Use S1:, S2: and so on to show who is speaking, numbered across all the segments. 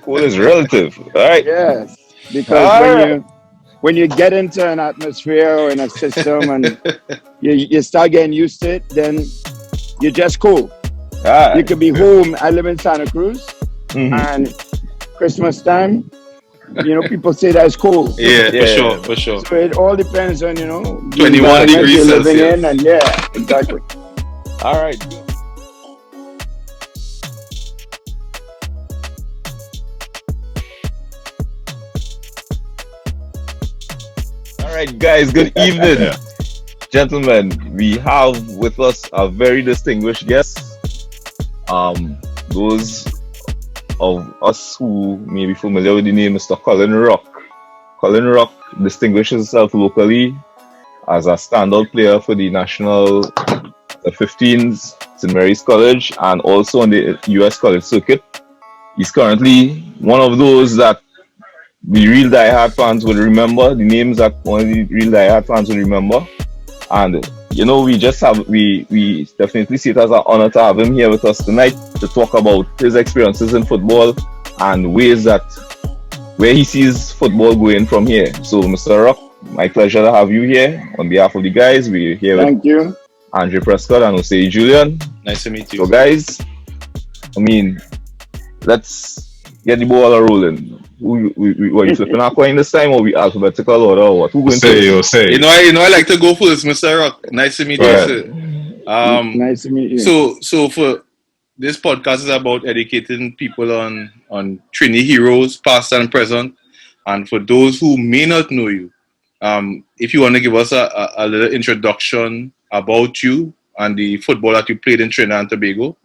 S1: Cool is relative. All right.
S2: Yes, because
S1: All right.
S2: when you get into an atmosphere or in a system and you start getting used to it, then you're just cool.
S1: All
S2: You
S1: right.
S2: could be home. I live in Santa Cruz,
S1: Mm-hmm.
S2: and Christmas time, people say that's cool.
S3: Yeah, for
S1: Yeah.
S3: sure, for sure.
S2: So it all depends on the
S3: 21
S2: environment
S3: degrees
S2: you're living in,
S3: Celsius.
S2: and yeah, exactly.
S1: All right. All right, guys. Good evening, gentlemen. We have with us a very distinguished guest. Those of us who may be familiar with the name Mr. Colin Rocke. Colin Rocke distinguishes himself locally as a standout player for the national the 15s, St. Mary's College, and also on the US college circuit. He's currently one of those that the real diehard fans will remember, the names that only real diehard fans will remember. And we definitely see it as an honor to have him here with us tonight to talk about his experiences in football and ways that where he sees football going from here. So, Mr. Rock, my pleasure to have you here. On behalf of the guys, we're here with
S2: Thank you.
S1: Andre Prescott and Jose Julian.
S3: Nice to meet
S1: So,
S3: you.
S1: guys, let's get the ball rolling. Were you flipping a coin this time, or we alphabetical order, or what? Who going first?
S4: Say.
S3: I like to go first, Mr. Rock. Nice to meet you,
S1: Right.
S3: sir.
S2: Nice to meet you.
S3: So for this podcast is about educating people on Trini heroes, past and present, and for those who may not know you, if you want to give us a little introduction about you and the football that you played in Trinidad and Tobago.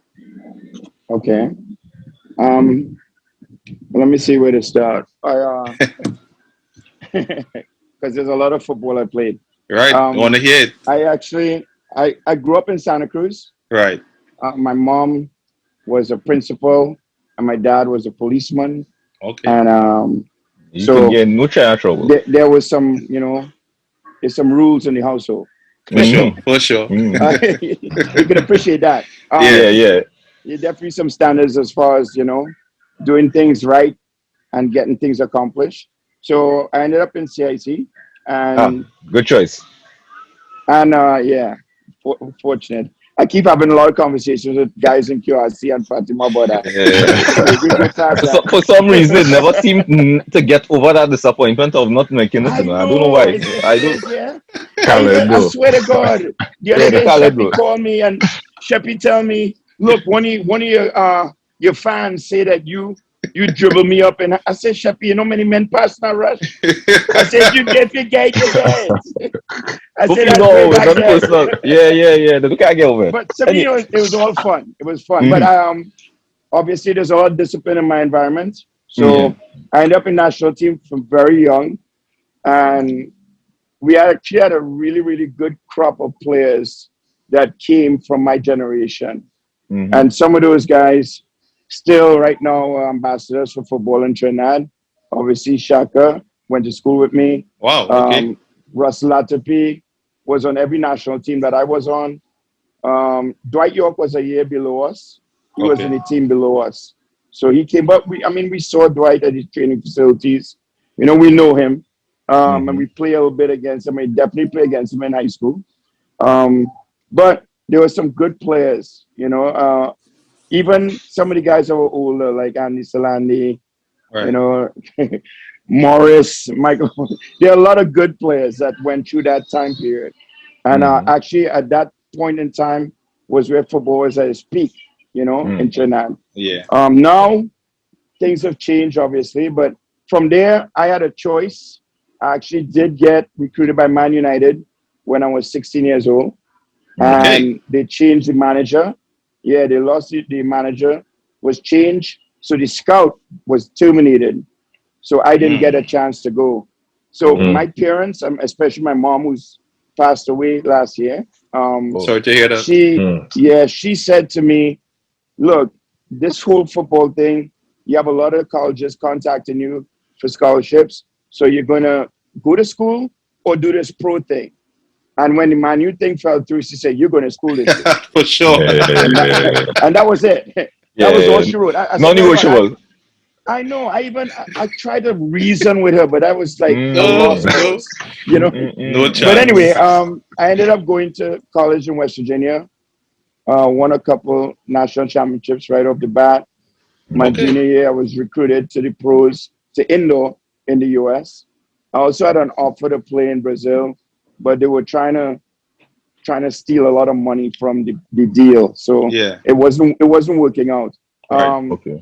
S2: Okay. Let me see where to start. Because there's a lot of football I played.
S3: Right, I want to hear it.
S2: I grew up in Santa Cruz.
S3: Right,
S2: My mom was a principal, and my dad was a policeman.
S3: okay.
S2: And
S1: You
S2: So-
S1: can get no China trouble.
S2: there was some, there's some rules in the household.
S3: For sure.
S1: Mm.
S2: You can appreciate that.
S1: Yeah.
S2: There's definitely some standards as far as doing things right and getting things accomplished. So I ended up in CIC, and
S1: Good choice.
S2: fortunate. I keep having a lot of conversations with guys in QRC and Fatima about that.
S1: Yeah.
S2: We get past that.
S1: For some reason, it never seemed to get over that disappointment of not making it. I don't know why. I don't.
S2: Yeah.
S4: Calendar.
S2: I swear to God, the other
S1: Yeah, the
S2: day
S1: calendar.
S2: Sheppy called me and Sheppy tell me, look, one of your fans say that you dribble me up, and I said, Sheppy, many men pass now rush. I said, you get your guy, you get. I said, that's way
S1: No,
S2: back
S1: not
S2: then.
S1: personal. Yeah. They can't get over it.
S2: But to me, it was all fun. It was fun.
S1: Mhm.
S2: But obviously, there's a lot of discipline in my environment. So I ended up in national team from very young, and we actually had a really, really good crop of players that came from my generation.
S1: Mhm.
S2: And some of those guys still right now are ambassadors for football in Trinidad. Obviously, Shaka went to school with me.
S3: Wow, okay.
S2: Russell Latapi was on every national team that I was on. Dwight York was a year below us. He was
S3: Okay.
S2: in the team below us. So he came up. We saw Dwight at his training facilities. We know him. And we play a little bit against him. We definitely play against him in high school. But there were some good players, even some of the guys that were older, like Andy Salandi,
S3: Right.
S2: Morris, Michael. There are a lot of good players that went through that time period. And actually, at that point in time was where football was at its peak, in Trinidad.
S3: Yeah.
S2: Now, things have changed, obviously. But from there, I had a choice. I actually did get recruited by Man United when I was 16 years old. And they changed the manager. Yeah, they lost it. The manager was changed. So the scout was terminated. So I didn't get a chance to go. So my parents, especially my mom, who's passed away last year,
S3: Sorry to hear that.
S2: she said to me, look, this whole football thing, you have a lot of colleges contacting you for scholarships. So you're going to go to school or do this pro thing. And when the Man U thing fell through, she said, you're going to school this year.
S3: For sure.
S2: And that was it. That was all she wrote. I said,
S1: Non-negotiable.
S2: I know. I tried to reason with her, but I was like a lost cause, you know.
S3: No chance.
S2: But anyway, I ended up going to college in West Virginia. Won a couple national championships right off the bat. My junior year, I was recruited to the pros to indoor in the U.S. I also had an offer to play in Brazil, but they were trying to steal a lot of money from the deal, so it wasn't working out.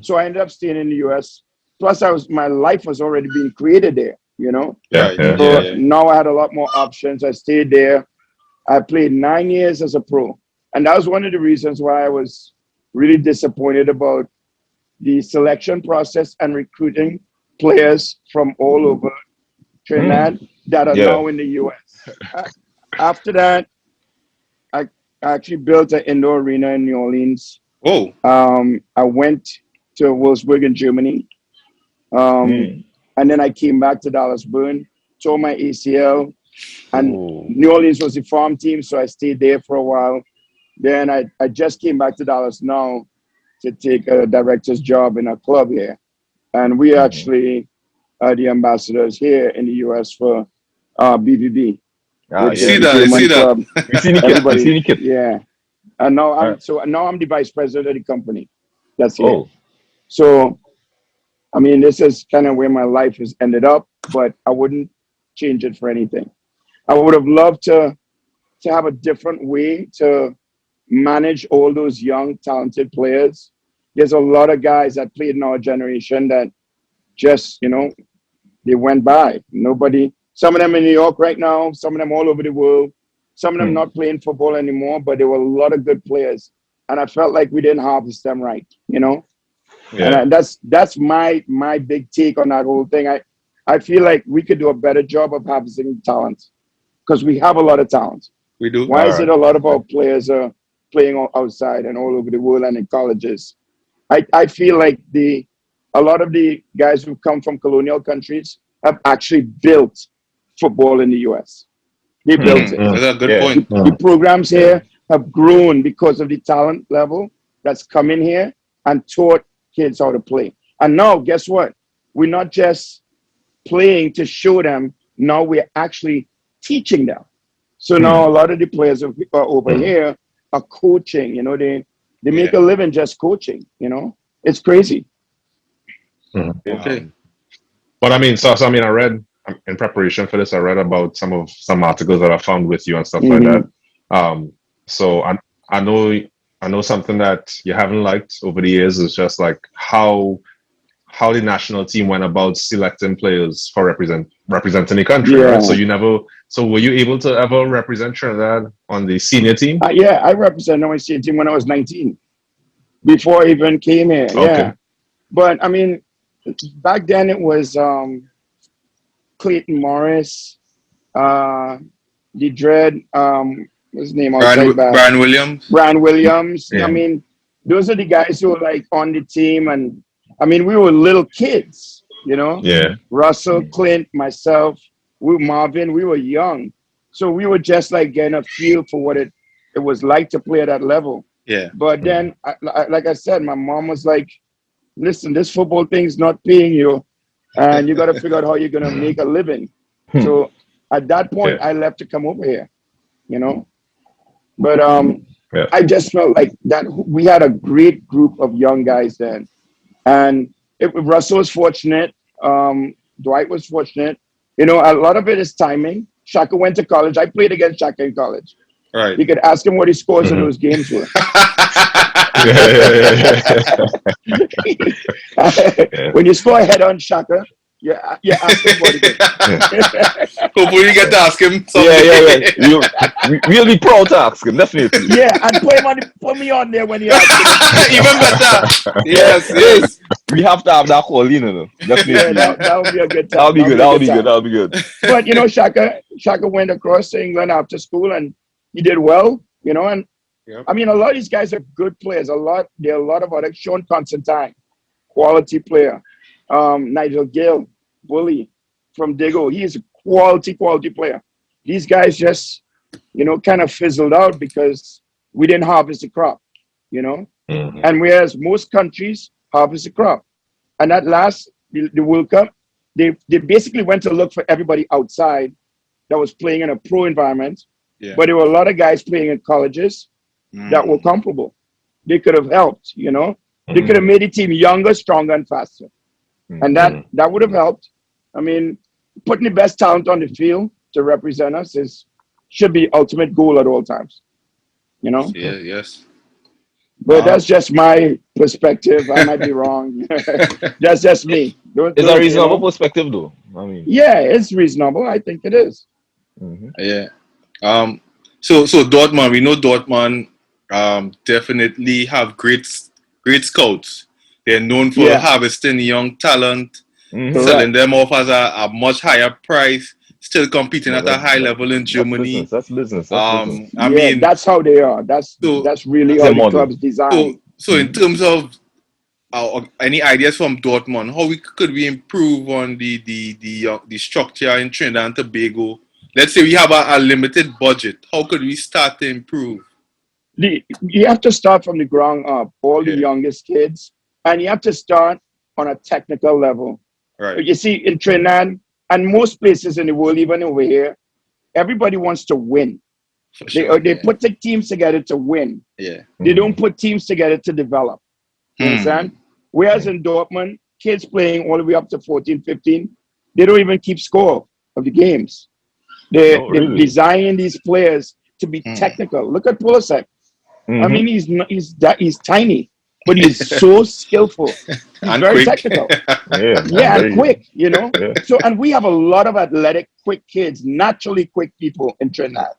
S2: So I ended up staying in the U.S. Plus, my life was already being created there, you know. Now I had a lot more options. I stayed there. I played 9 years as a pro, and that was one of the reasons why I was really disappointed about the selection process and recruiting players from all over Trinidad that are now in the U.S. After that, I actually built an indoor arena in New Orleans. I went to Wolfsburg in Germany. And then I came back to Dallas Burn, tore my ACL. And New Orleans was the farm team, so I stayed there for a while. Then I just came back to Dallas now to take a director's job in a club here. And we actually are the ambassadors here in the US for BVB.
S3: I see that.
S2: Everybody, yeah. And now I'm the vice president of the company. That's it. So, I mean, this is kind of where my life has ended up, but I wouldn't change it for anything. I would have loved to have a different way to manage all those young, talented players. There's a lot of guys that played in our generation that just, they went by. Some of them in New York right now, some of them all over the world, some of them not playing football anymore, but there were a lot of good players. And I felt like we didn't harvest them right, Yeah. And that's my big take on that whole thing. I feel like we could do a better job of harvesting talent because we have a lot of talent.
S3: We do.
S2: Why is it a lot of our players are playing outside and all over the world and in colleges? I feel like a lot of the guys who come from colonial countries have actually built football in the US. They built it.
S3: That's a good point.
S2: The programs here have grown because of the talent level that's come in here and taught kids how to play. And now, guess what? We're not just playing to show them. Now we're actually teaching them. So now a lot of the players over here are coaching. They make a living just coaching. It's crazy.
S4: Okay. But I mean, I read in preparation for this. I read about some articles that I found with you and stuff like that. So I know something that you haven't liked over the years is just like how the national team went about selecting players for representing the country. Right? So were you able to ever represent Trinidad on the senior team?
S2: I represented my senior team when I was 19, before I even came here. Okay. Yeah, but I mean, back then it was Clayton Morris, the dread, what's his name?
S3: Brian Williams.
S2: Brian Williams. Yeah. I mean, those are the guys who were like on the team, and I mean, we were little kids,
S4: Yeah.
S2: Russell, Clint, myself, Marvin, we were young, so we were just like getting a feel for what it was like to play at that level.
S3: Yeah.
S2: But then, like I said, my mom was like, "Listen, this football thing's not paying you, and you got to figure out how you're gonna make a living." So at that point, I left to come over here, But I just felt like that we had a great group of young guys then, and Russell was fortunate. Dwight was fortunate. A lot of it is timing. Shaka went to college. I played against Shaka in college.
S3: Right.
S2: You could ask him what his scores in those games were. When you score a head on Shaka, you ask him what it is.
S3: Hopefully you get to ask him
S1: Yeah. We'll be proud to ask him, definitely.
S2: Yeah, and put me on there when you ask him.
S3: Even better. Yes.
S1: We have to have that call in, definitely.
S2: Yeah, that would be a good time.
S1: That'll be good.
S2: But Shaka went across to England after school and he did well, and I mean a lot of these guys are good players. There are a lot of others. Sean Constantine, quality player. Nigel Gill, bully from Digo. He is a quality player. These guys just, kind of fizzled out because we didn't harvest the crop, And whereas most countries harvest the crop. And that last, the World Cup, they basically went to look for everybody outside that was playing in a pro environment.
S3: Yeah.
S2: But there were a lot of guys playing in colleges that were comparable. They could have helped, you know. They could have made the team younger, stronger, and faster. And that would have helped. I mean, putting the best talent on the field to represent us should be ultimate goal at all times. You know?
S3: Yeah, yes.
S2: But that's just my perspective. I might be wrong. That's just me.
S1: It's a reasonable perspective, though. I mean,
S2: yeah, it's reasonable. I think it is.
S3: Yeah. So Dortmund, we know Dortmund definitely have great scouts. They're known for harvesting young talent, selling them off as a much higher price, still competing at a high level in Germany.
S1: That's business.
S2: I mean, that's how they are. That's really how the club's designed.
S3: So in terms of any ideas from Dortmund, how could we improve on the structure in Trinidad and Tobago? Let's say we have a limited budget. How could we start to improve?
S2: You have to start from the ground up, all the youngest kids, and you have to start on a technical level.
S3: Right.
S2: You see, in Trinidad and most places in the world, even over here, everybody wants to win.
S3: Sure,
S2: they put the teams together to win.
S3: Yeah.
S2: They don't put teams together to develop. You understand? Whereas in Dortmund, kids playing all the way up to 14, 15, they don't even keep score of the games. They're designing these players to be technical. Look at Pulisic. I mean, he's tiny, but he's so skillful. He's
S3: and
S2: very
S3: quick.
S2: technical. And quick, you know. So, and we have a lot of athletic, quick kids, naturally quick people in Trinidad.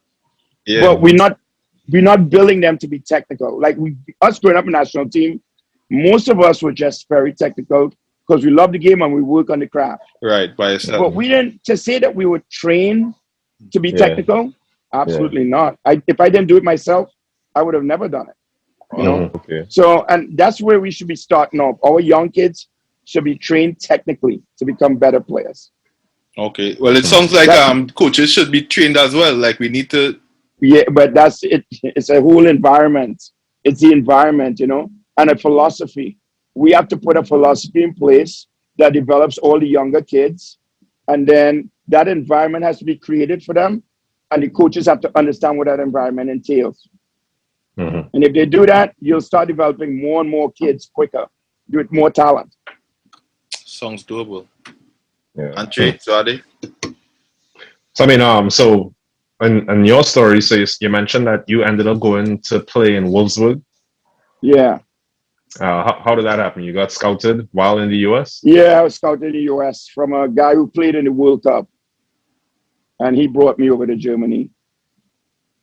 S3: Yeah.
S2: But we're not building them to be technical. Like us growing up in the national team, most of us were just very technical because we love the game and we work on the craft.
S3: Right, by yourself.
S2: But we didn't, to say that we were trained to be technical, absolutely not. If I didn't do it myself, I would have never done it. You know? So, and that's where we should be starting off. Our young kids should be trained technically to become better players.
S3: Okay. Well, it sounds like coaches should be trained as well. Like we need to.
S2: Yeah, but that's it. It's a whole environment. It's the environment, you know, and a philosophy. We have to put a philosophy in place that develops all the younger kids, and then that environment has to be created for them, and the coaches have to understand what that environment entails. And if they do that, you'll start developing more and more kids quicker with more talent.
S3: Sounds doable.
S1: Yeah.
S3: And Jay, Sade?
S4: So I mean, so in your story, so you mentioned that you ended up going to play in Wolfsburg.
S2: Yeah.
S4: How did that happen? You got scouted while in the US?
S2: Yeah, I was scouted in the US from a guy who played in the World Cup. And he brought me over to Germany.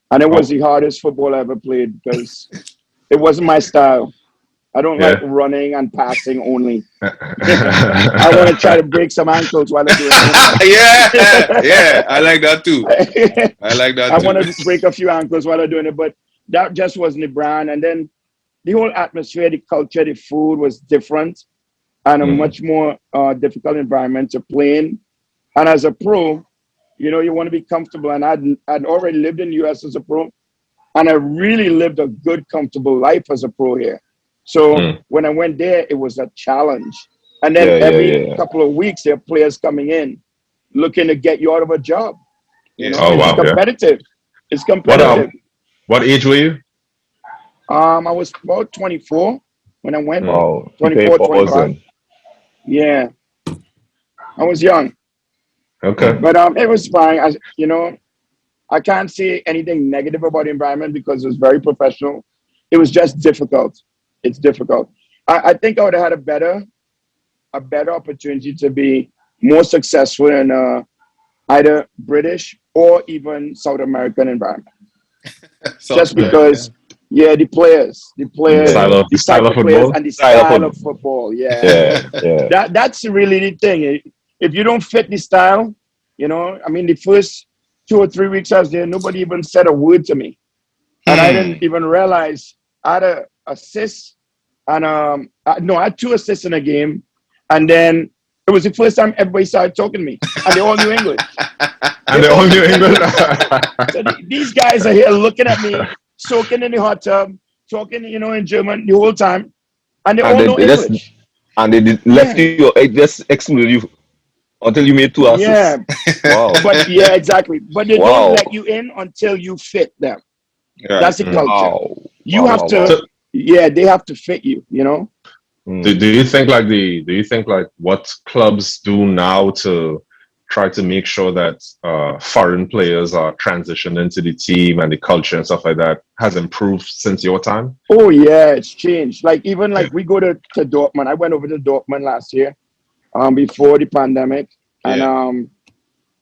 S2: And it was the hardest football I ever played because it wasn't my style. I don't like running and passing only. I want to try to break some ankles while I'm doing it.
S3: Yeah, I like that too. I
S2: want to break a few ankles while I'm doing it, but that just wasn't the brand. And then the whole atmosphere, the culture, the food was different and a much more difficult environment to play in. And as a pro, you know, you want to be comfortable. And I'd already lived in the US as a pro, and I really lived a good, comfortable life as a pro here. So when I went there, it was a challenge. And then every couple of weeks, there are players coming in looking to get you out of a job. You know? It's competitive. It's competitive.
S4: What age were you?
S2: I was about 24 when I went.
S1: Wow.
S2: 24, 25. Yeah. I was young.
S4: Okay.
S2: But it was fine. I can't say anything negative about the environment because it was very professional. It was just difficult. It's difficult. I think I would have had a better opportunity to be more successful in either British or even South American environment. Just because, the players,
S4: the style of football,
S2: and the style of football. That's really the thing. If you don't fit the style, you know, I mean, the first 2 or 3 weeks I was there, nobody even said a word to me. And I didn't even realize I had an assist and I had 2 assists in a game. And then it was the first time everybody started talking to me. And they all knew English. So these guys are here looking at me, soaking in the hot tub, talking, you know, in German the whole time. And they all know English.
S1: And they left you, it just excluded you until you made 2 assists. Wow.
S2: But exactly. But they don't let you in until you fit them.
S3: Right.
S2: That's the culture.
S1: Wow.
S2: You have to, they have to fit you, you know?
S4: Do you think like what clubs do now to try to make sure that foreign players are transitioned into the team and the culture and stuff like that has improved since your time?
S2: Oh yeah, it's changed. Like even like we go to Dortmund. I went over to Dortmund last year, before the pandemic, and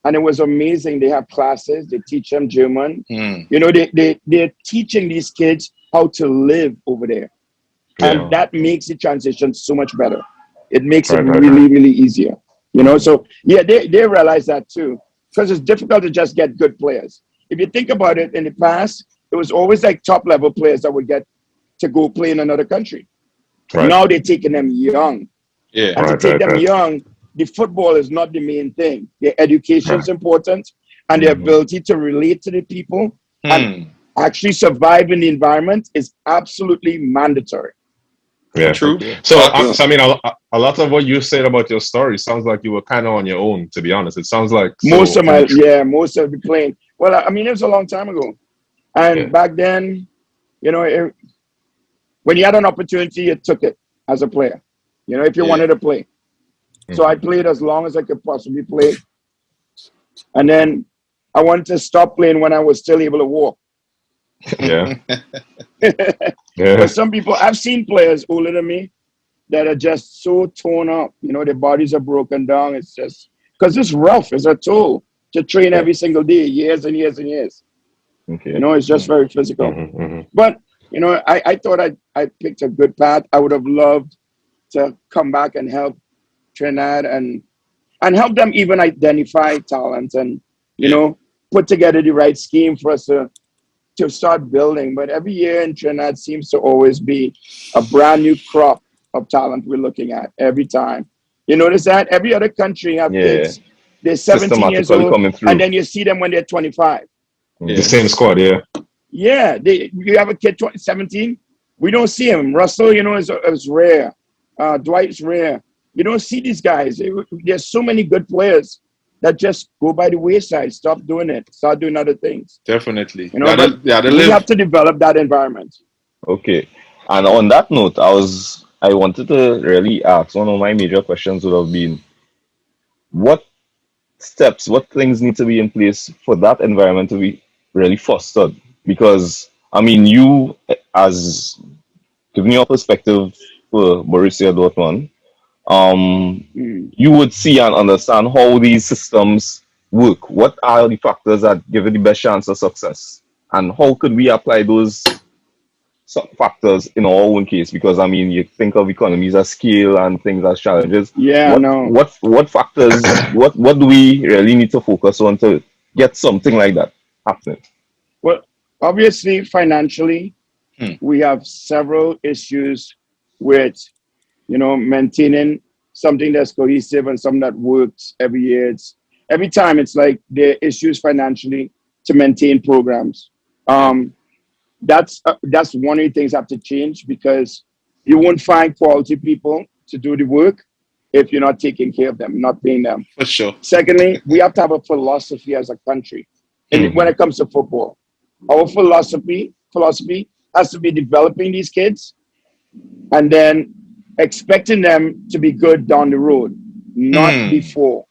S2: it was amazing. They have classes. They teach them German. You know, they're teaching these kids how to live over there. And that makes the transition so much better. It makes it really, really easier. You know, so yeah, they realize that too. Because it's difficult to just get good players. If you think about it, in the past, it was always like top level players that would get to go play in another country. Now they're taking them young. And to take them young, the football is not the main thing. Their education is important, and their ability to relate to the people and actually survive in the environment is absolutely mandatory.
S4: Yeah, true. So, I mean, a lot of what you said about your story sounds like you were kind of on your own, to be honest. It sounds like
S2: most of the playing. Well, I mean, it was a long time ago. And back then, you know, when you had an opportunity, you took it as a player, you know, if you wanted to play. So I played as long as I could possibly play. And then I wanted to stop playing when I was still able to walk. But some people, I've seen players older than me that are just so torn up. You know, their bodies are broken down. It's just because it's rough. It's a toll to train every single day, years and years and years. You know, it's just very physical. But, you know, I thought I picked a good path. I would have loved to come back and help Trinidad and help them even identify talent and, you know, put together the right scheme for us to start building. But every year in Trinidad seems to always be a brand new crop of talent we're looking at every time. You notice that every other country have kids, they're 17 years old, and then you see them when they're 25.
S4: The same squad,
S2: Yeah, you have a kid 17, we don't see him. Russell, you know, is rare. Dwight's rare. You don't see these guys. There's so many good players that just go by the wayside. Stop doing it. Start doing other things.
S3: Definitely.
S2: You know, we have to develop that environment.
S1: Okay. And on that note, I wanted to really ask, one of my major questions would have been, what things need to be in place for that environment to be really fostered? Because, I mean, you, as giving your perspective for Borussia Dortmund, you would see and understand how these systems work. What are the factors that give it the best chance of success? And how could we apply those factors in our own case? Because, I mean, you think of economies as scale and things as challenges. What factors, what do we really need to focus on to get something like that happening?
S2: Well, obviously, financially, we have several issues with, you know, maintaining something that's cohesive and something that works every year. Every time it's like there are issues financially to maintain programs. That's one of the things that have to change, because you won't find quality people to do the work if you're not taking care of them, not paying them.
S3: For sure.
S2: Secondly, we have to have a philosophy as a country when it comes to football. Our philosophy has to be developing these kids and then expecting them to be good down the road, not before.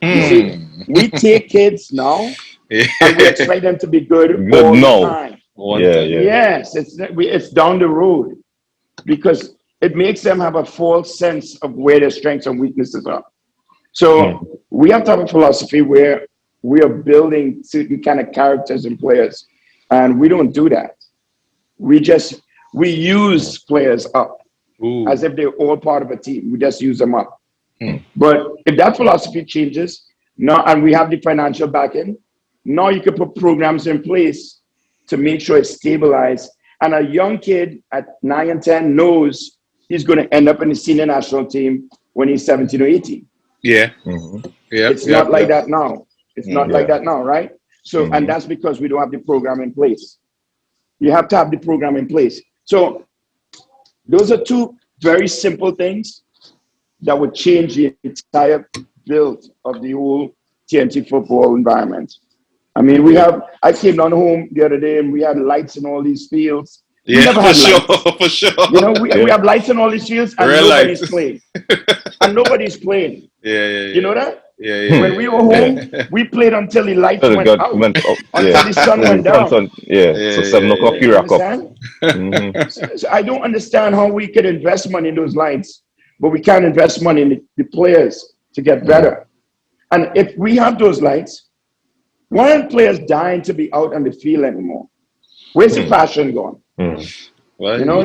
S2: You see, we take kids now and we expect them to be good all the time. Yes, it's down the road, because it makes them have a false sense of where their strengths and weaknesses are. So we have to have a philosophy where we are building certain kind of characters and players, and we don't do that. We use players up as if they're all part of a team. We just use them up. But if that philosophy changes now, and we have the financial backing, now you can put programs in place to make sure it's stabilized. And a young kid at 9 and 10 knows he's going to end up in the senior national team when he's 17 or 18. It's not like that now. It's not like that now, right? So, and that's because we don't have the program in place. You have to have the program in place. So those are two very simple things that would change the entire build of the whole TNT football environment. I mean, I came down home the other day and we had lights in all these fields. We never had lights.
S3: For sure.
S2: You know, we have lights in all these fields and
S3: Real
S2: nobody's
S3: lights.
S2: playing. And nobody's playing.
S3: Yeah.
S2: You know that?
S3: Yeah.
S2: When we were home, we played until the lights went out. Until the sun went down.
S1: So 7 o'clock you rack up.
S2: So I don't understand how we could invest money in those lights, but we can't invest money in the players to get better. And if we have those lights, why aren't players dying to be out on the field anymore? Where's the passion gone?
S3: Well,
S2: you know,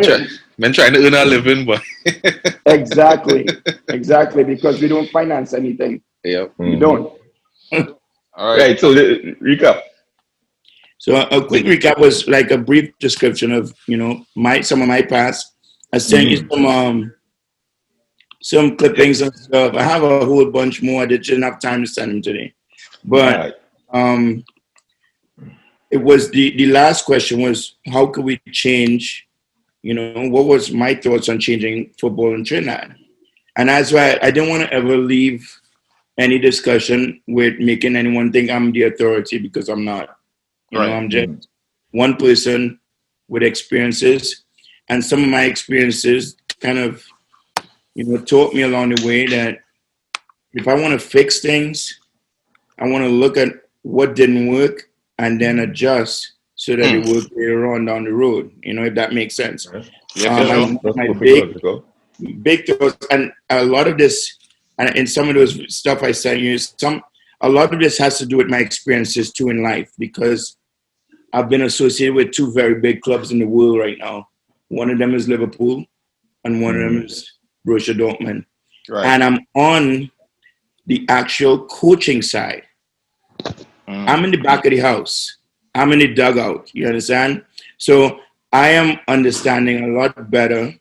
S3: men trying to earn a living, but
S2: exactly, because we don't finance anything.
S3: Yep.
S2: We don't.
S3: All
S1: right. So the recap.
S5: So a quick recap was like a brief description of some of my past. I sent you some clippings and stuff. I have a whole bunch more. I didn't have time to send them today, but it was the last question was how could we change? What was my thoughts on changing football in Trinidad? And that's why I didn't want to ever leave any discussion with making anyone think I'm the authority, because I'm not. I'm just one person with experiences, and some of my experiences kind of, taught me along the way that if I want to fix things, I want to look at what didn't work and then adjust so that it works later on down the road. If that makes sense. My big thoughts, and a lot of this, and in some of those stuff I sent you, a lot of this has to do with my experiences too in life, because I've been associated with two very big clubs in the world right now. One of them is Liverpool, and one of them is Borussia Dortmund.
S3: Right.
S5: And I'm on the actual coaching side. I'm in the back of the house. I'm in the dugout. You understand? So I am understanding a lot better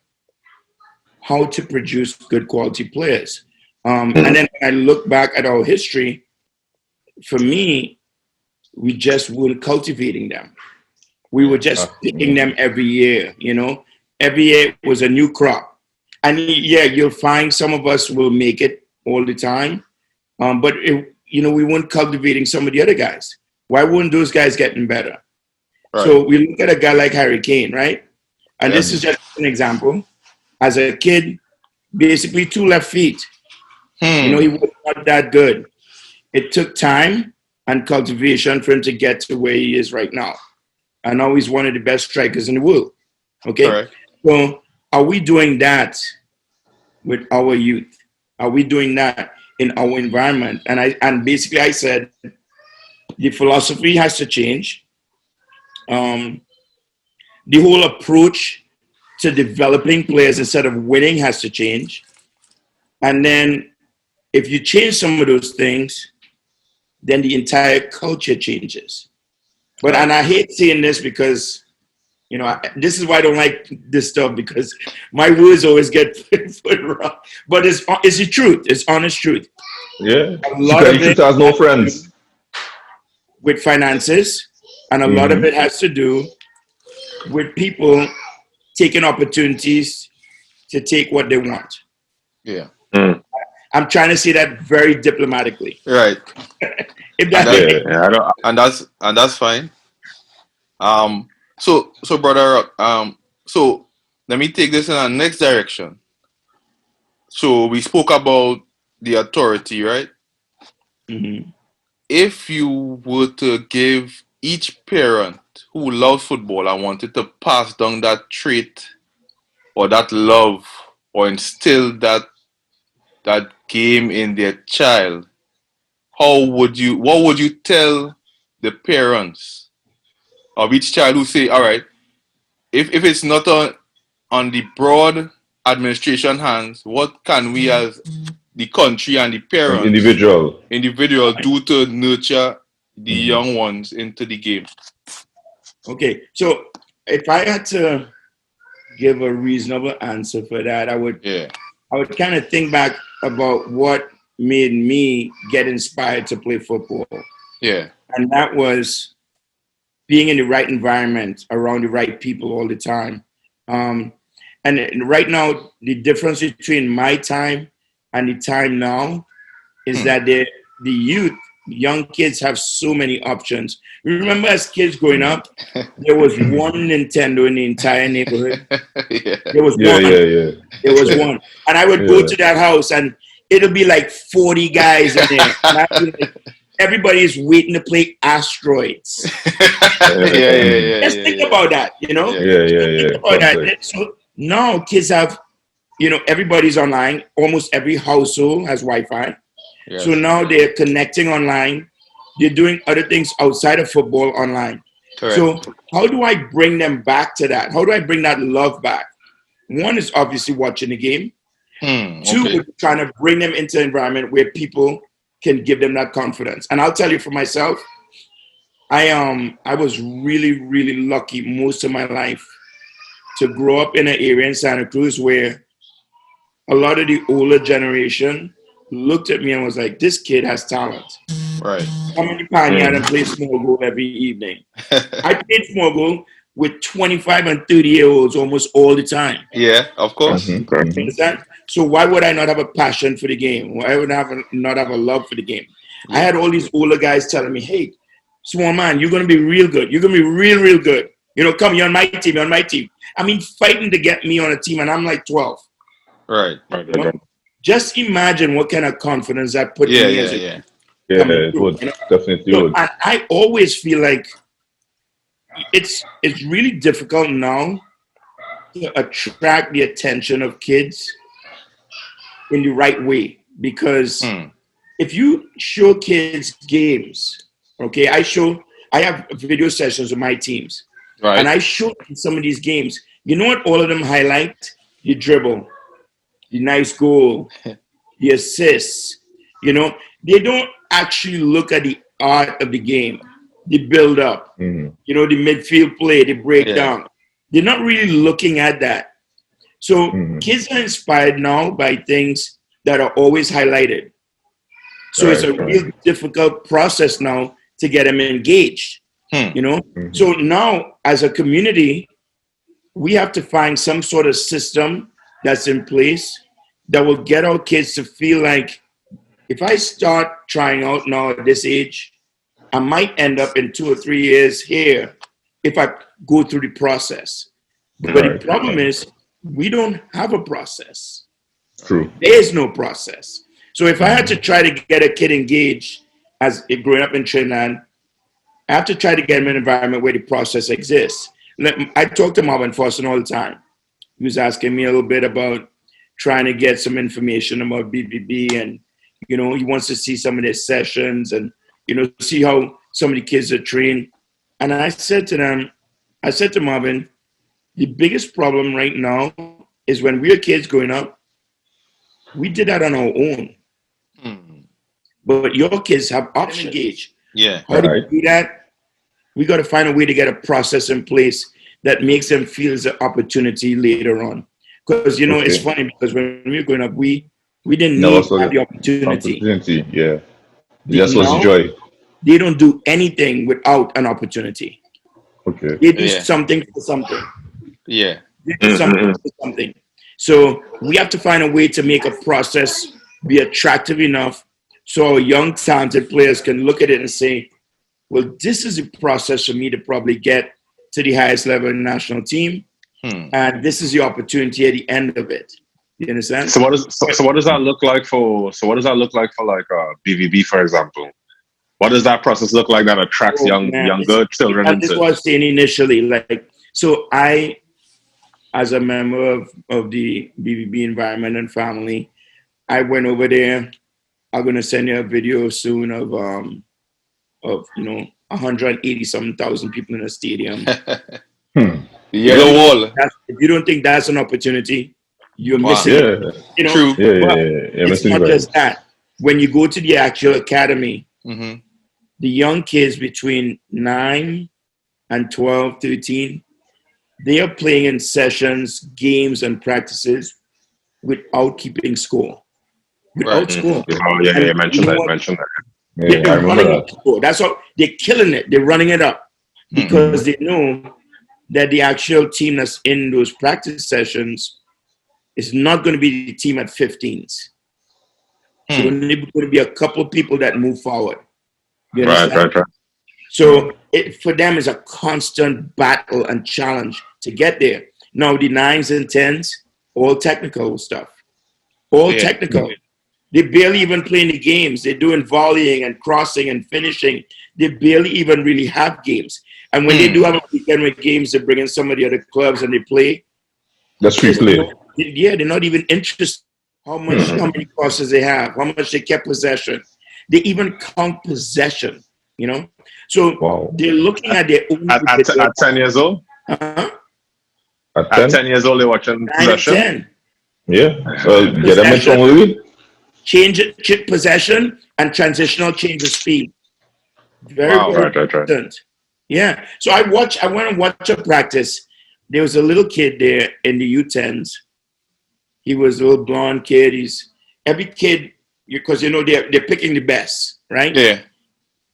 S5: how to produce good quality players. And then when I look back at our history, for me, we just weren't cultivating them. We were just picking them every year, Every year was a new crop. And you'll find some of us will make it all the time. But, we weren't cultivating some of the other guys. Why weren't those guys getting better? Right. So we look at a guy like Harry Kane, right? And this is just an example. As a kid, basically 2 left feet. He was not that good. It took time and cultivation for him to get to where he is right now. And now he's one of the best strikers in the world. Okay? Right. So are we doing that with our youth? Are we doing that in our environment? And basically I said the philosophy has to change. The whole approach to developing players instead of winning has to change. And then if you change some of those things, then the entire culture changes. And I hate saying this because, this is why I don't like this stuff, because my words always get put wrong. But it's the truth. It's honest truth.
S1: Yeah.
S5: A lot of it
S1: has no friends.
S5: With finances, and a lot of it has to do with people taking opportunities to take what they want.
S3: Yeah.
S5: I'm trying to say that very diplomatically.
S3: Right.
S5: If that
S3: and that's fine. So brother Rock, so let me take this in our next direction. So we spoke about the authority, right?
S5: Mm-hmm.
S3: If you were to give each parent who loves football and wanted to pass down that trait or that love or instill that game in their child, what would you tell the parents of each child who say, all right, if it's not on the broad administration hands, what can we as the country and the parents
S1: individual
S3: do to nurture the young ones into the game?
S5: Okay, so if I had to give a reasonable answer for that, I would kind of think back about what made me get inspired to play football.
S3: Yeah.
S5: And that was being in the right environment, around the right people all the time. And right now, the difference between my time and the time now is that the young kids have so many options. Remember, as kids growing up, there was one Nintendo in the entire neighborhood. There was one. There was one. And I would go to that house and it'll be like 40 guys in there. And I'd be like, everybody's waiting to play Asteroids. Just think about that, you know? Think about that. So now kids have, you know, everybody's online. Almost every household has Wi-Fi. Yes. So now they're connecting online. They're doing other things outside of football online. Correct. So how do I bring them back to that? How do I bring that love back? One is obviously watching the game. Two, trying to bring them into an environment where people can give them that confidence. And I'll tell you for myself, I was really, really lucky most of my life to grow up in an area in Santa Cruz where a lot of the older generation looked at me and was like, this kid has talent.
S3: Right.
S5: How many times I play small goal every evening? I played small goal with 25 and 30-year-olds almost all the time.
S3: Yeah, of course.
S5: So why would I not have a passion for the game? Why would I not have a love for the game? I had all these older guys telling me, hey, small man, you're going to be real good. You're going to be real, real good. You know, come, you're on my team, you're on my team. I mean, fighting to get me on a team, and I'm like 12.
S3: Right.
S5: You know? Just imagine what kind of confidence that put in me as a
S1: it would. You know? Definitely would.
S5: And I always feel like it's really difficult now to attract the attention of kids in the right way, because if you show kids games, okay, I have video sessions with my teams, right, and I show some of these games. You know what all of them highlight? The dribble, the nice goal, the assists. You know, they don't actually look at the art of the game, the build up, you know, the midfield play, the breakdown. They're not really looking at that. So kids are inspired now by things that are always highlighted. So it's a real difficult process now to get them engaged, you know? So now as a community, we have to find some sort of system that's in place that will get our kids to feel like, if I start trying out now at this age, I might end up in 2 or 3 years here if I go through the process. But the problem is, we don't have a process.
S1: True.
S5: There is no process. So if I had to try to get a kid engaged as growing up in Trinidad, I have to try to get him in an environment where the process exists. I talk to Marvin Fawson all the time. He was asking me a little bit about trying to get some information about BVB, and, you know, he wants to see some of their sessions and, you know, see how some of the kids are trained. And I said to Marvin, the biggest problem right now is when we were kids growing up, we did that on our own. But your kids have options. Engaged.
S3: Yeah.
S5: How do you do that? We got to find a way to get a process in place that makes them feel it's an opportunity later on. Because, you know, it's funny because when we were growing up, we didn't need the opportunity.
S1: Yeah. Just was joy.
S5: They don't do anything without an opportunity.
S1: Okay.
S5: They do something for something.
S3: Yeah.
S5: They do something for something. So we have to find a way to make a process be attractive enough so our young, talented players can look at it and say, well, this is a process for me to probably get to the highest level in the national team. And this is the opportunity at the end of it. You understand?
S4: So what does that look like for like BVB, for example? What does that process look like that attracts younger children?
S5: And this was saying initially, like, so I, as a member of the BVB environment and family, I went over there. I'm gonna send you a video soon of 180,000 people in a stadium.
S3: Yellow wall.
S5: If you don't think that's an opportunity, you're missing it. You know?
S3: True.
S5: It's not just that. When you go to the actual academy, the young kids between 9 and 12, 13, they are playing in sessions, games, and practices without keeping score. Without score.
S4: Oh, yeah, mention that.
S5: They're running up score. That's all. They're killing it. They're running it up because they know that the actual team that's in those practice sessions is not going to be the team at 15s. So only going to be a couple people that move forward. You
S4: Right.
S5: understand? So it for them is a constant battle and challenge to get there. Now the 9s and 10s, all technical stuff. All technical. They barely even playing the games. They're doing volleying and crossing and finishing. They barely even really have games. And when they do have a weekend with games, they bring in some of the other clubs and they play.
S1: That's free play.
S5: Yeah, they're not even interested how many crosses they have, how much they kept possession. They even count possession, you know? So they're looking at their own...
S4: At 10 years old?
S5: Uh-huh.
S4: At 10 years old, they're watching possession?
S5: 10.
S1: Yeah. Get them in some way.
S5: Change possession and transitional change of speed. Very important. Right. Yeah. So I went and watched a practice. There was a little kid there in the U10s. He was a little blonde kid. Every kid, because you know they're picking the best, right?
S3: Yeah.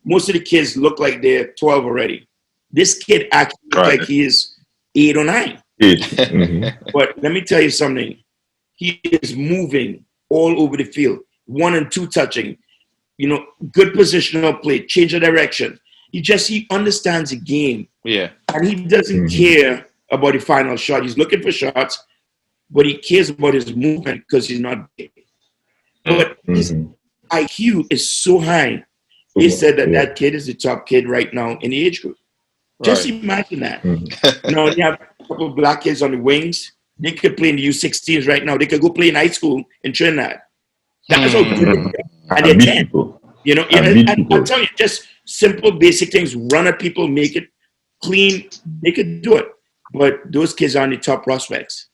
S5: Most of the kids look like they're 12 already. This kid actually looks like he is 8 or 9. But let me tell you something. He is moving all over the field, 1 and 2 touching, you know, good positional play, change of direction. He understands the game. Yeah. And he doesn't care about the final shot. He's looking for shots, but he cares about his movement because he's not big. But his IQ is so high. They said that kid is the top kid right now in the age group. Just imagine that. You know, you have a couple of black kids on the wings. They could play in the U16s right now. They could go play in high school in Trinidad. That's how good they are. And they're 10. You know, and I'm telling you, just simple, basic things. Run at people, make it clean. They could do it. But those kids are the top prospects.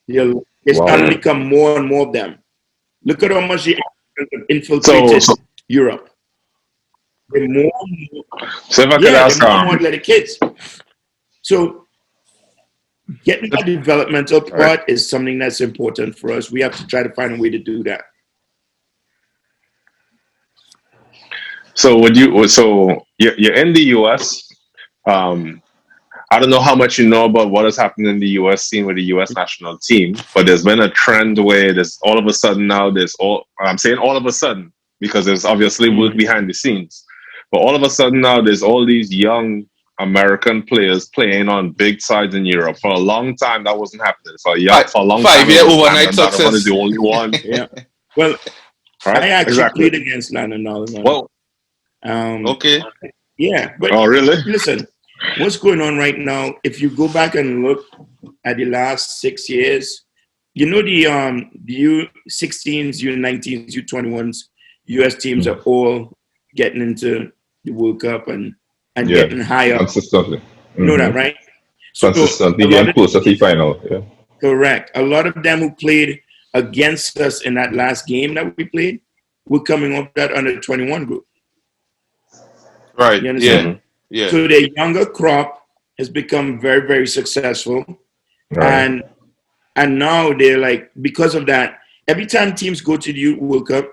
S5: It's starting to become more and more of them. Look at how much they infiltrated Europe. They're more and more.
S4: So if I could ask,
S5: more athletic kids. So getting the developmental part is something that's important for us. We have to try to find a way to do that.
S4: So you're in the US. I don't know how much you know about what has happened in the US scene with the US national team, but there's been a trend where there's all of a sudden now I'm saying all of a sudden because there's obviously work behind the scenes, but all of a sudden now there's all these young American players playing on big sides in Europe. For a long time, that wasn't happening. For a long time,
S3: 5-year overnight success.
S4: One is the only one.
S5: Yeah. Well, I actually played against Landon Norman.
S4: Well,
S3: okay.
S5: Yeah, but
S4: really?
S5: Listen, what's going on right now? If you go back and look at the last 6 years, you know the U16s, U19s, U21s, US teams are all getting into the World Cup and getting higher.
S1: Consistently.
S5: You know that, right?
S1: Consistently getting closer to the final. Yeah.
S5: Correct. A lot of them who played against us in that last game that we played were coming up that under 21 group.
S3: Right.
S5: You understand? Yeah. So the younger crop has become very, very successful. Right. And now they're like, because of that, every time teams go to the World Cup,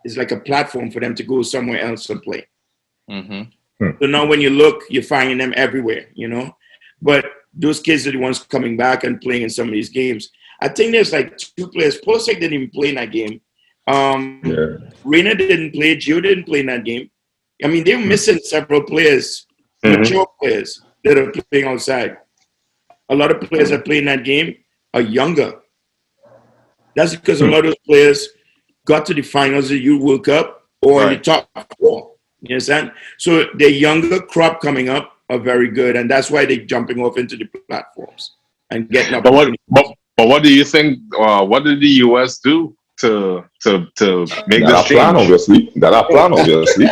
S5: it's like a platform for them to go somewhere else and play. So now when you look, you're finding them everywhere, you know. But those kids are the ones coming back and playing in some of these games. I think there's like 2 players. Polsek didn't even play in that game. Reina didn't play. Gio didn't play in that game. I mean, they're missing several players, mature players that are playing outside. A lot of players that play in that game are younger. That's because a lot of those players got to the finals of the Youth World Cup or in the top 4. You understand? So the younger crop coming up are very good, and that's why they're jumping off into the platforms and getting up.
S4: But what do you think? What did the US do to make this change?
S1: That plan, obviously.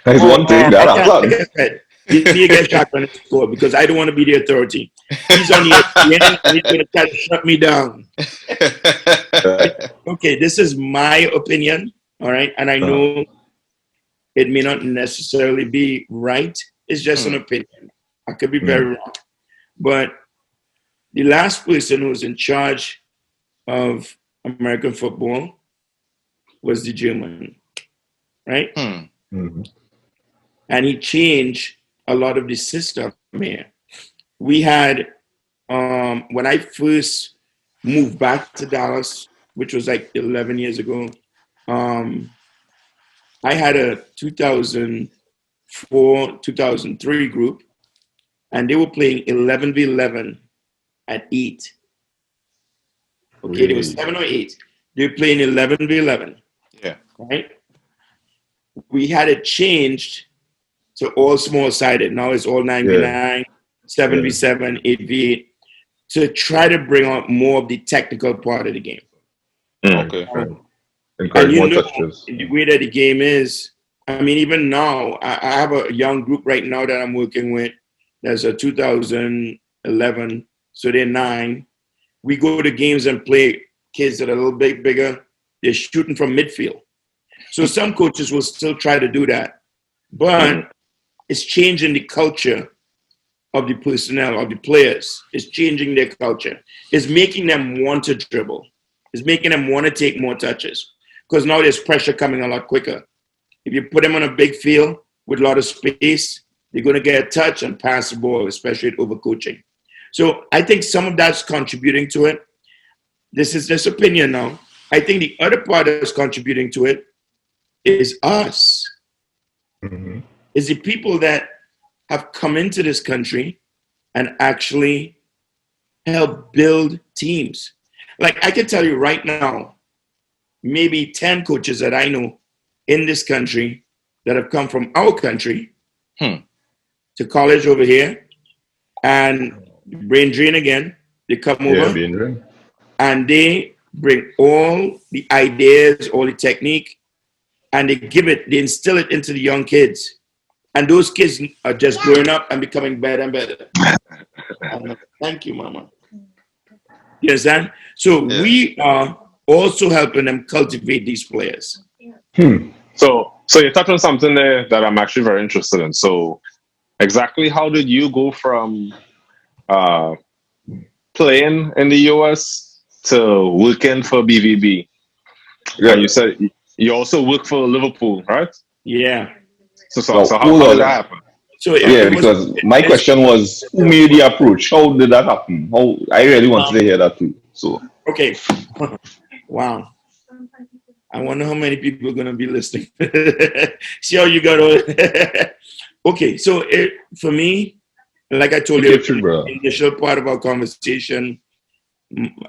S1: That's one thing. That plan.
S5: You need to get shot on the score because I don't want to be the authority. He's on the ESPN and he's going to try to shut me down. Okay, this is my opinion, all right? And I know it may not necessarily be right. It's just an opinion. I could be very wrong. But the last person who was in charge of American football was the German, right? And he changed a lot of the system here. We had, when I first moved back to Dallas, which was like 11 years ago, I had a 2004, 2003 group, and they were playing 11v11 at 8. Okay, there was 7 or 8. They were playing 11v11.
S3: Yeah.
S5: Right? We had it changed to all small-sided. Now it's all 9v9, 7v7, 8v8, to try to bring out more of the technical part of the game.
S3: Okay.
S5: And you know, the way that the game is, I mean, even now, I have a young group right now that I'm working with. There's a 2011, so they're 9. We go to games and play kids that are a little bit bigger. They're shooting from midfield. So some coaches will still try to do that. But it's changing the culture of the personnel, of the players. It's changing their culture. It's making them want to dribble. It's making them want to take more touches. Because now there's pressure coming a lot quicker. If you put them on a big field with a lot of space, they're going to get a touch and pass the ball, especially with overcoaching. So I think some of that's contributing to it. This is just opinion now. I think the other part that's contributing to it is us.
S4: Mm-hmm.
S5: Is the people that have come into this country and actually help build teams. Like I can tell you right now, maybe 10 coaches that I know in this country that have come from our country to college over here, and brain drain again. They come over and they bring all the ideas, all the technique, and they instill it into the young kids. And those kids are just growing up and becoming better and better. Thank you, Mama. You understand? So we are also helping them cultivate these players.
S4: So you touched on something there that I'm actually very interested in. So exactly how did you go from playing in the US to working for BVB? Yeah, you said you also work for Liverpool, right?
S5: Yeah.
S4: So how did that happen?
S1: So because my question was, who made the approach? How did that happen? How I really wanted to hear that too. So
S5: okay, wow. I wonder how many people are going to be listening. See how you got on. Okay, so for me, like I told you in the initial part of our conversation,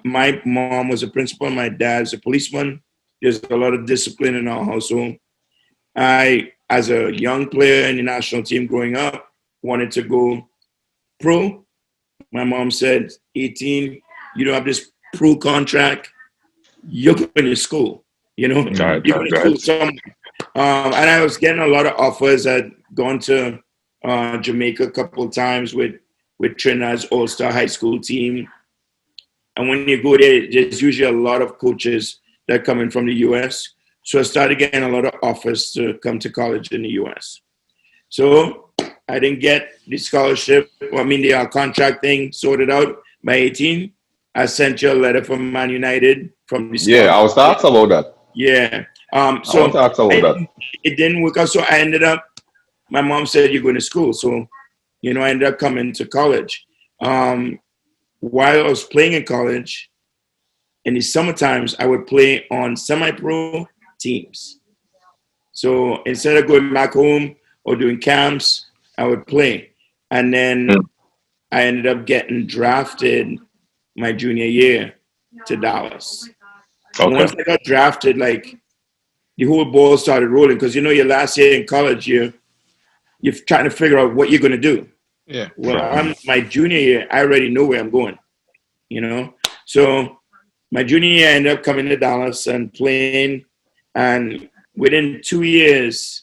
S5: my mom was a principal, my dad's a policeman. There's a lot of discipline in our household. I, as a young player in the national team growing up, wanted to go pro. My mom said, 18, you don't have this pro contract, you're going to school. You know, you're going to school somewhere. And I was getting a lot of offers. I'd gone to Jamaica a couple of times with Trinidad's all-star high school team. And when you go there, there's usually a lot of coaches that come in from the U.S., so I started getting a lot of offers to come to college in the U.S. So I didn't get the scholarship, the contract thing sorted out by 18. I sent you a letter from Man United from the scholarship.
S1: Yeah, I was asked about that.
S5: Yeah.
S1: So
S5: it didn't work out. So I ended up, my mom said, you're going to school. So, I ended up coming to college. While I was playing in college, in the summer times, I would play on semi-pro teams. So instead of going back home or doing camps, I would play. And then I ended up getting drafted my junior year to Dallas. Okay. Once I got drafted, like the whole ball started rolling because your last year in college, you're trying to figure out what you're going to do.
S3: Yeah.
S5: Well, my junior year, I already know where I'm going. So my junior year, I ended up coming to Dallas and playing. And within 2 years,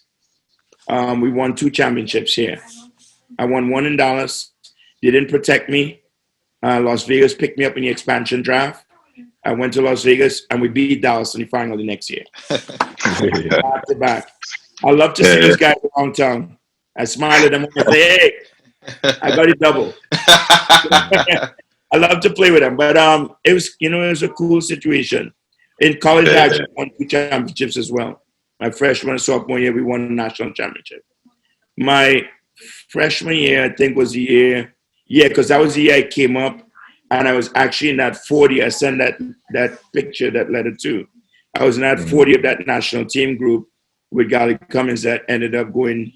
S5: we won 2 championships here. I won 1 in Dallas. They didn't protect me. Las Vegas picked me up in the expansion draft. I went to Las Vegas, and we beat Dallas in the final the next year. Back to back. I love to see those guys around town. I smile at them and I say, hey, I got it double. I love to play with them. But it was a cool situation. In college, I actually won 2 championships as well. My freshman and sophomore year, we won a national championship. My freshman year, I think, was the year, because that was the year I came up And I was actually in that 40. I sent that picture, that letter too. I was in that 40 of that national team group with Gary Cummins that ended up going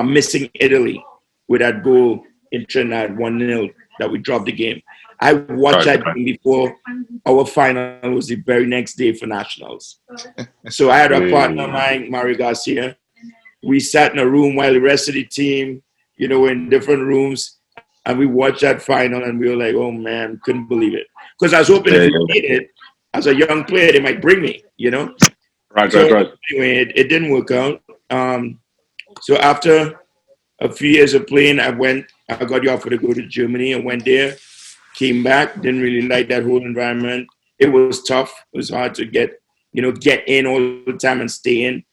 S5: missing Italy with that goal in Trinidad 1-0 that we dropped the game. I watched that game before our final was the very next day for nationals. So I had a partner of mine, Mario Garcia. We sat in a room while the rest of the team, you know, were in different rooms, and we watched that final, and we were like, "Oh man, couldn't believe it." Because I was hoping if we made it as a young player, they might bring me, you know.
S4: Right.
S5: Anyway, it didn't work out. So after a few years of playing, I got the offer to go to Germany. I went there, came back, didn't really like that whole environment. It was tough. It was hard to get in all the time and stay in.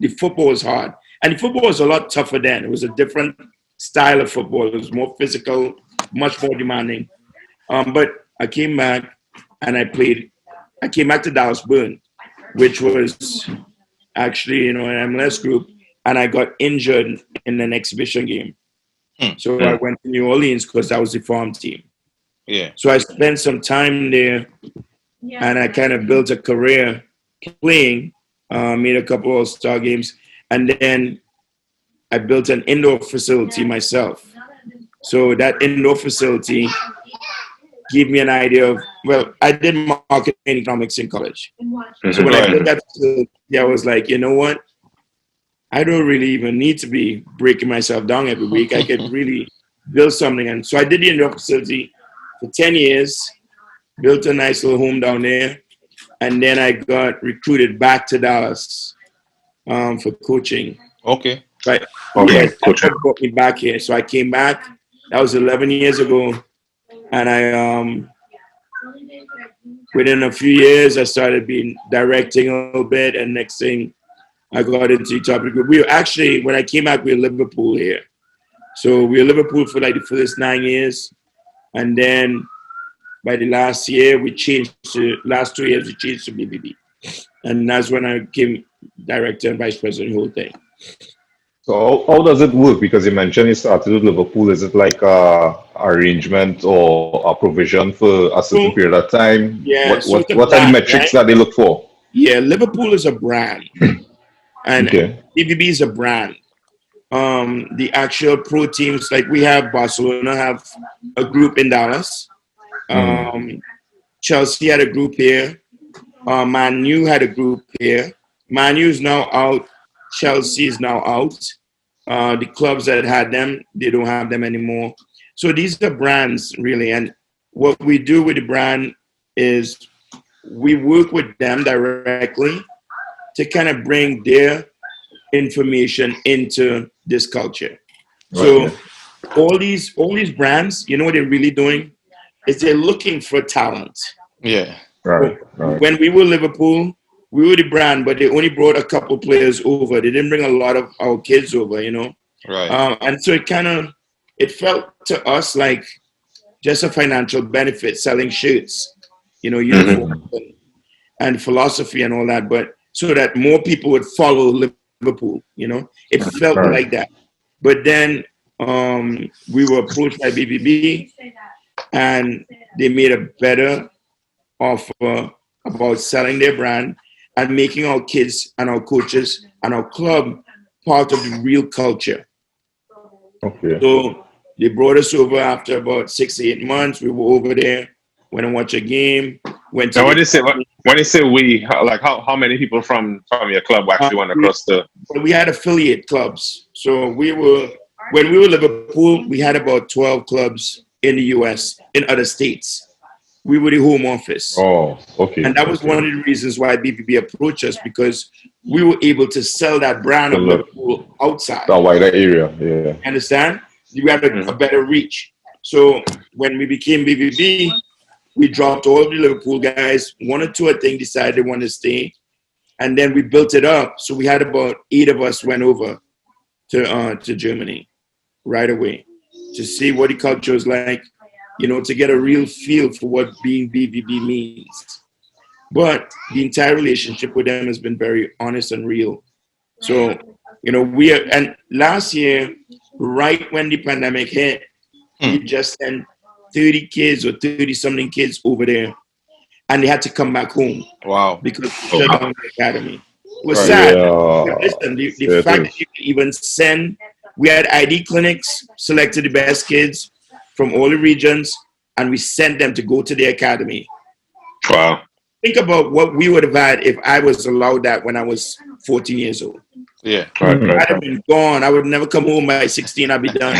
S5: The football was hard. And the football was a lot tougher then. It was a different style of football. It was more physical, much more demanding. But I came back and I came back to Dallas Burn, which was actually, an MLS group, and I got injured in an exhibition game. So I went to New Orleans because that was the farm team.
S3: Yeah.
S5: So I spent some time there, and I kind of built a career playing, made a couple of All-Star games, and then I built an indoor facility myself. So that indoor facility gave me an idea of, I did marketing and economics in college. So when I built that facility, I was like, you know what? I don't really even need to be breaking myself down every week. I could really build something. And so I did the indoor facility for 10 years, built a nice little home down there. And then I got recruited back to Dallas for coaching.
S3: Okay.
S5: Right. Okay. Coaching brought me back here. So I came back. That was 11 years ago. And I, within a few years, I started directing a little bit. And next thing, I got into the topic group. We were actually, when I came back, we were Liverpool here. So we were Liverpool for like the first 9 years. And then by the last 2 years, we changed to BVB. And that's when I became director and vice president of the whole thing.
S1: So how does it work? Because you mentioned you started with Liverpool. Is it like a arrangement or a provision for a certain period of time?
S5: Yeah.
S1: What are the metrics that they look for?
S5: Yeah, Liverpool is a brand. And BVB is a brand. The actual pro teams, like we have Barcelona have a group in Dallas. Chelsea had a group here. Man U had a group here. Man U is now out. Chelsea is now out. The clubs that had them, they don't have them anymore. So these are brands, really. And what we do with the brand is we work with them directly to kind of bring their information into this culture. So all these brands, you know what they're really doing? Is they're looking for talent.
S3: Yeah.
S1: Right.
S5: When we were Liverpool, we were the brand, but they only brought a couple players over. They didn't bring a lot of our kids over, you know.
S3: Right.
S5: And so it felt to us like just a financial benefit, selling shirts, you know, uniforms and philosophy and all that. But so that more people would follow Liverpool, you know, it felt like that. But then we were approached by BVB, and they made a better offer about selling their brand and making our kids and our coaches and our club part of the real culture.
S1: Okay.
S5: So they brought us over after about 6 to 8 months. We were over there, went and watched a game. When you
S4: say we, like how many people from your club actually went across the?
S5: We had affiliate clubs. So when we were Liverpool, we had about 12 clubs in the US, in other states. We were the home office.
S1: Oh, okay.
S5: And that was one of the reasons why BVB approached us, because we were able to sell that brand of Liverpool outside.
S1: A wider area, yeah.
S5: Understand? You had a better reach. So when we became BVB, we dropped all the Liverpool guys. 1 or 2, I think, decided they wanted to stay. And then we built it up. So we had about 8 of us went over to Germany right away to see what the culture was like, you know, to get a real feel for what being BVB means. But the entire relationship with them has been very honest and real. So, you know, and last year, right when the pandemic hit, we just sent 30 kids or 30-something kids over there, and they had to come back home.
S3: Wow.
S5: Because they shut down the academy. It was
S3: Right.
S5: sad.
S1: Yeah.
S5: But listen, the fact that you could even send, we had ID clinics, selected the best kids from all the regions, and we sent them to go to the academy.
S4: Wow.
S5: Think about what we would have had if I was allowed that when I was 14 years old.
S3: Yeah.
S5: I'd have been gone. I would never come home by 16. I'd be done.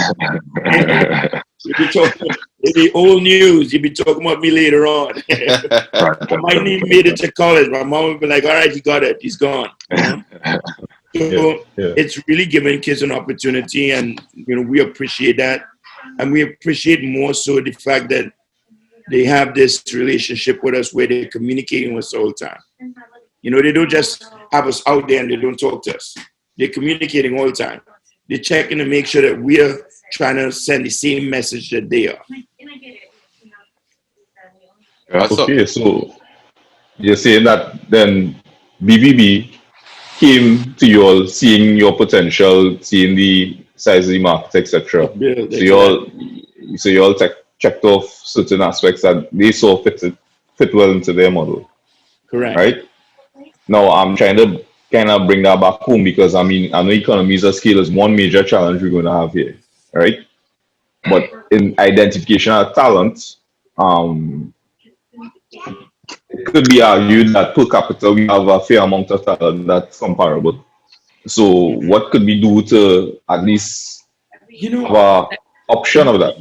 S5: You'd be talking, it'd be old news. You'd be talking about me later on. I might even made it to college. My mom would be like, all right, he got it. He's gone. So it's really giving kids an opportunity, and we appreciate that. And we appreciate more so the fact that they have this relationship with us where they're communicating with us all the time. They don't just have us out there and they don't talk to us. They're communicating all the time. They're checking to make sure that we're trying to send the same message that they are.
S1: Okay, so you're saying that then BVB came to you all seeing your potential, seeing the size of the market, etc. So you all checked off certain aspects that they saw fit well into their model.
S5: Correct.
S1: Right? Now I'm trying to kind of bring that back home because I know economies of scale is one major challenge we're going to have here, right? But in identification of talent, it could be argued that per capita we have a fair amount of talent that's comparable. So what could we do to at least have an option of that?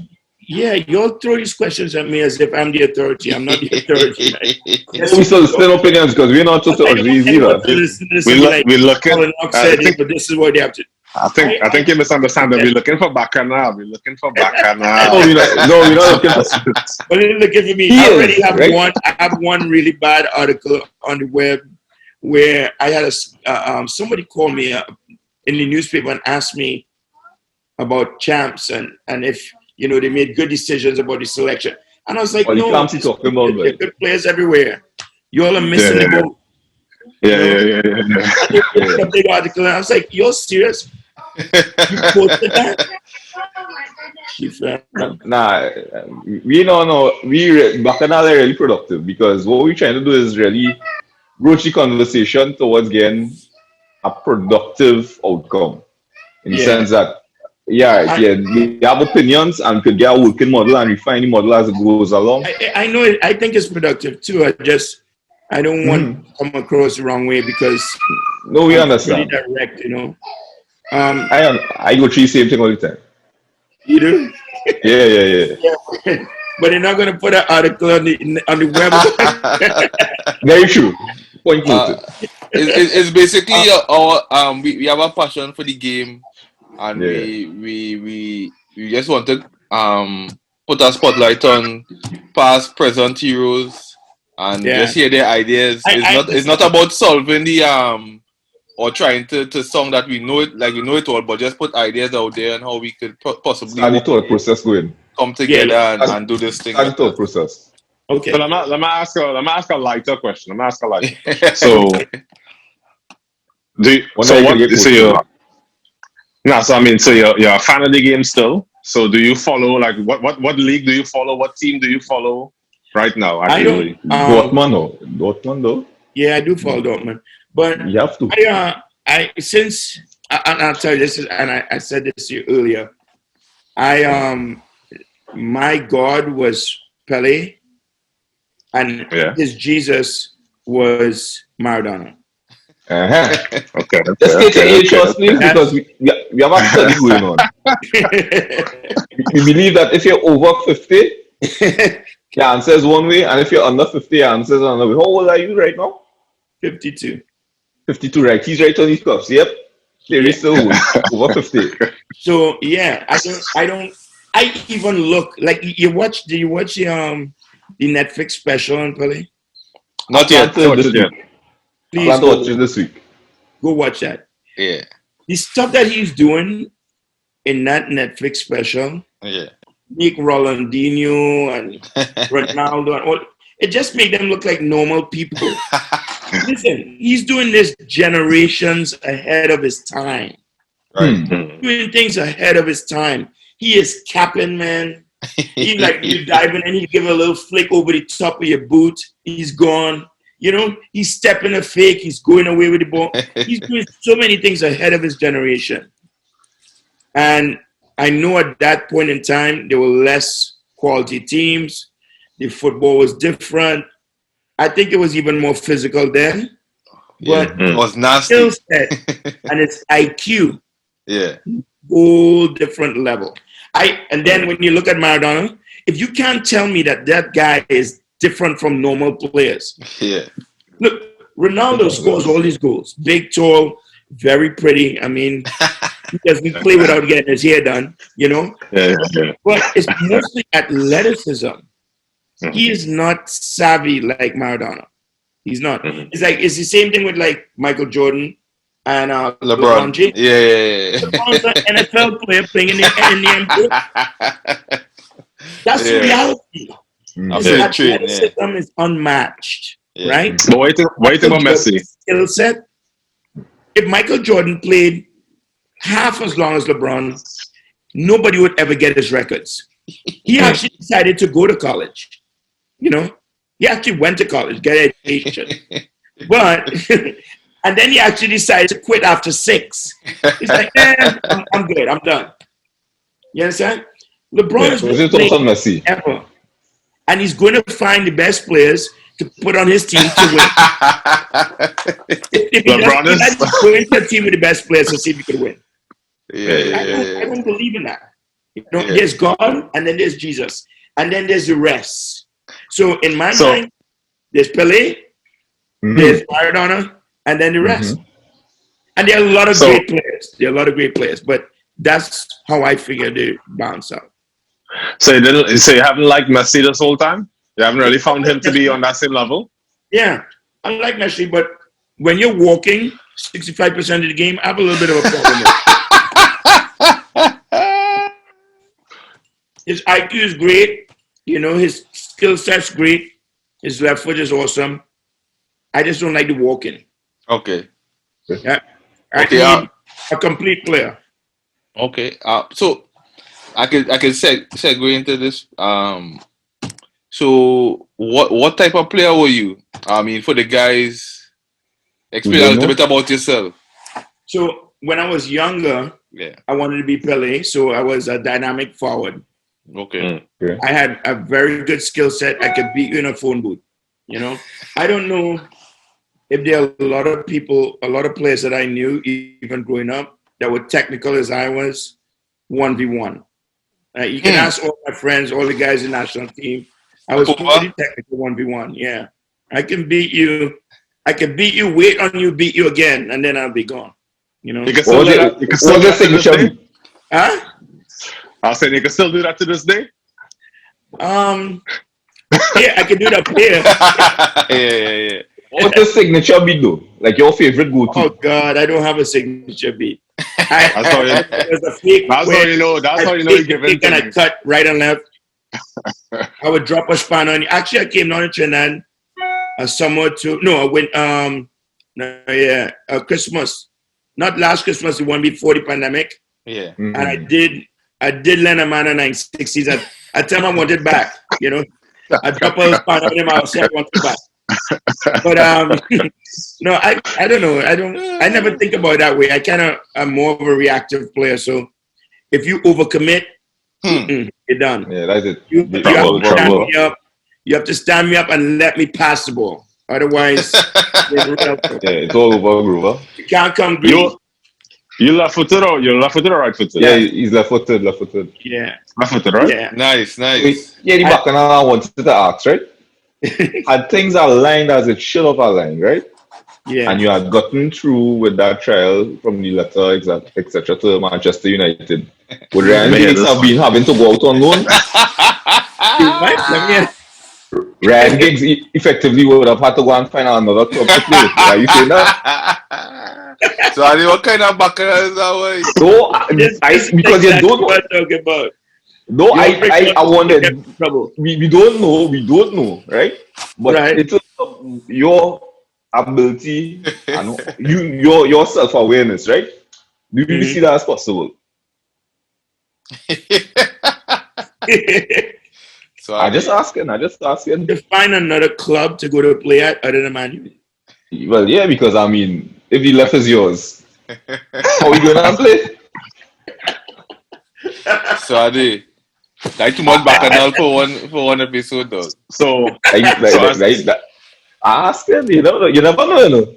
S5: Yeah, you'll throw these questions at me as if I'm the authority. I'm not the authority. Right?
S1: We still opinions because we're not authorities either.
S4: We're looking.
S5: Colin Rocke said it, but this is what they have to.
S4: I think you misunderstand that we're looking for Bacchanal. We're looking for Bacchanal.
S1: We're not looking for.
S5: But they're looking for me. I already have one really bad article on the web where I had somebody called me in the newspaper and asked me about champs and if they made good decisions about the selection. And I was like, no, they're good players everywhere. You all are missing the boat.
S4: Yeah.
S5: A big article, and I was like, you're serious? You posted that?
S1: Nah, we don't know. Bacchanal are really productive because what we're trying to do is really broach the conversation towards getting a productive outcome. In the sense that, we have opinions and could get a working model and refine the model as it goes along.
S5: I know it. I think it's productive too. I don't want to come across the wrong way because
S1: we understand.
S5: Pretty direct,
S1: I go through the same thing all the time.
S5: You do?
S1: Yeah.
S5: But they're not going to put an article on the web.
S1: Very true. Point noted.
S3: It's basically we have a passion for the game, and we just want to put a spotlight on past, present heroes, and just hear their ideas. It's not about solving the or trying to song that we know it all, but just put ideas out there and how we could possibly
S1: and the thought process going.
S3: Come together and do this thing.
S1: And thought process.
S4: Okay. So let me ask a lighter question. So you're a fan of the game still. So do you follow what league do you follow? What team do you follow right now? Actually,
S1: Dortmund though. Yeah,
S5: I do follow Dortmund, but
S1: you have to.
S5: I'll tell you this, and I said this to you earlier. My God was Pele, and his Jesus was Maradona.
S4: Okay.
S1: Let's get to age first, please, because we have a study going on. We believe that if you're over 50, your answer is one way, and if you're under 50, your answer is another way. How old are you right now?
S5: 52.
S1: 52, right? He's right on his cuffs. Yep. They're still old. Over 50.
S5: So I even look like do you watch the Netflix special on Pele?
S3: Not yet.
S5: Please
S1: watch it this week.
S5: Go watch that.
S3: Yeah.
S5: The stuff that he's doing in that Netflix special.
S3: Yeah.
S5: Nick Rolandinho and Ronaldo and all, it just made them look like normal people. Listen, he's doing this generations ahead of his time.
S3: Right.
S5: Doing things ahead of his time. He is capping, man. He's like, you diving and he give a little flick over the top of your boot. He's gone. You know, he's stepping a fake. He's going away with the ball. He's doing so many things ahead of his generation. And I know at that point in time, there were less quality teams. The football was different. I think it was even more physical then. But
S3: it was nasty.
S5: Skill set and its IQ, whole different level. And then when you look at Maradona, if you can't tell me that guy is different from normal players. Look, Ronaldo scores all these goals. Big, tall, very pretty. I mean, he doesn't play without getting his hair done, you know? But it's mostly athleticism. He is not savvy like Maradona. He's not. It's the same thing with like Michael Jordan and LeBron James. LeBron's an NFL player playing in the NBA. That's the reality. His athleticism is unmatched, right?
S4: But what do you think about Messi?
S5: Skill set. If Michael Jordan played half as long as LeBron, nobody would ever get his records. He actually decided to go to college. You know, he actually went to college, get education. But, and then he actually decided to quit after 6. He's like, I'm good, I'm done. You understand? LeBron is playing ever. And he's going to find the best players to put on his team to win. if LeBron is going to a team with the best players to see if he could win. I don't believe in that. You know, there's God, and then there's Jesus, and then there's the rest. So in my mind, there's Pelé, there's Maradona, and then the rest. And there are a lot of great players. There are a lot of great players, but that's how I figure they bounce out.
S4: So you haven't liked Messi this whole time? You haven't really found him to be on that same level?
S5: Yeah, I like Messi, but when you're walking 65% of the game, I have a little bit of a problem. His IQ is great. You know, his skill set's great. His left foot is awesome. I just don't like the walking.
S3: Okay.
S5: Yeah. I need a complete player.
S3: Okay. So I could segue into this. So what type of player were you? I mean, for the guys, explain a little bit about yourself.
S5: So when I was younger, I wanted to be Pelé, so I was a dynamic forward.
S3: Okay.
S5: I had a very good skill set. I could beat you in a phone booth. You know, I don't know if there are a lot of people, a lot of players that I knew, even growing up, that were technical as I was, 1v1. You can ask all my friends, all the guys in the national team. I was pretty technical 1v1. Yeah, I can beat you. I can beat you, wait on you, beat you again, and then I'll be gone. You know.
S4: You can still do that. You can still do that to this day.
S5: Huh?
S4: I said you can still do that to this day.
S5: Yeah, I can do that here.
S3: Yeah.
S1: What's the signature beat though? Like your favorite go-to?
S5: Oh God, I don't have a signature beat.
S4: That's how you know you're giving
S5: and I cut right and left. I would drop a span on you. Actually, I came down to Trinidad Christmas. Not last Christmas, the one before the pandemic.
S3: Yeah.
S5: And I did lend a man a 960s. I tell him I want it back, you know. I drop a span on him, I'll say I want it back. But no, I don't know. I never think about it that way. I'm more of a reactive player. So if you overcommit, you're done.
S1: Yeah, that's it.
S5: You have to stand me up and let me pass the ball. Otherwise,
S1: it's all over, bro.
S5: You can't come green.
S4: You left-footed or right-footed?
S1: Yeah, he's left-footed.
S5: Yeah.
S4: Left-footed, right?
S5: Yeah.
S3: Nice.
S1: The back and I wanted to ask, right? Had things aligned as it should have aligned, right?
S5: Yeah.
S1: And you had gotten through with that trial from the letter, etc., to Manchester United. Would Ryan Giggs have been having to go out on loan? Ryan Giggs effectively would have had to go and find another club to play. Are you saying that?
S3: So what kind of backer is that way?
S1: No, because you don't know.
S5: Talking about.
S1: No, I wanted. We don't know, right? But it's your ability and your self-awareness, right? Do you see that as possible?
S3: So
S1: I just asking.
S5: To find another club to go to play at other than Man U.
S1: Well, yeah, because I mean, if the left is yours, how we going to play?
S3: So are they? Like too much bacchanal for one episode though.
S4: So,
S1: I asking, you never know.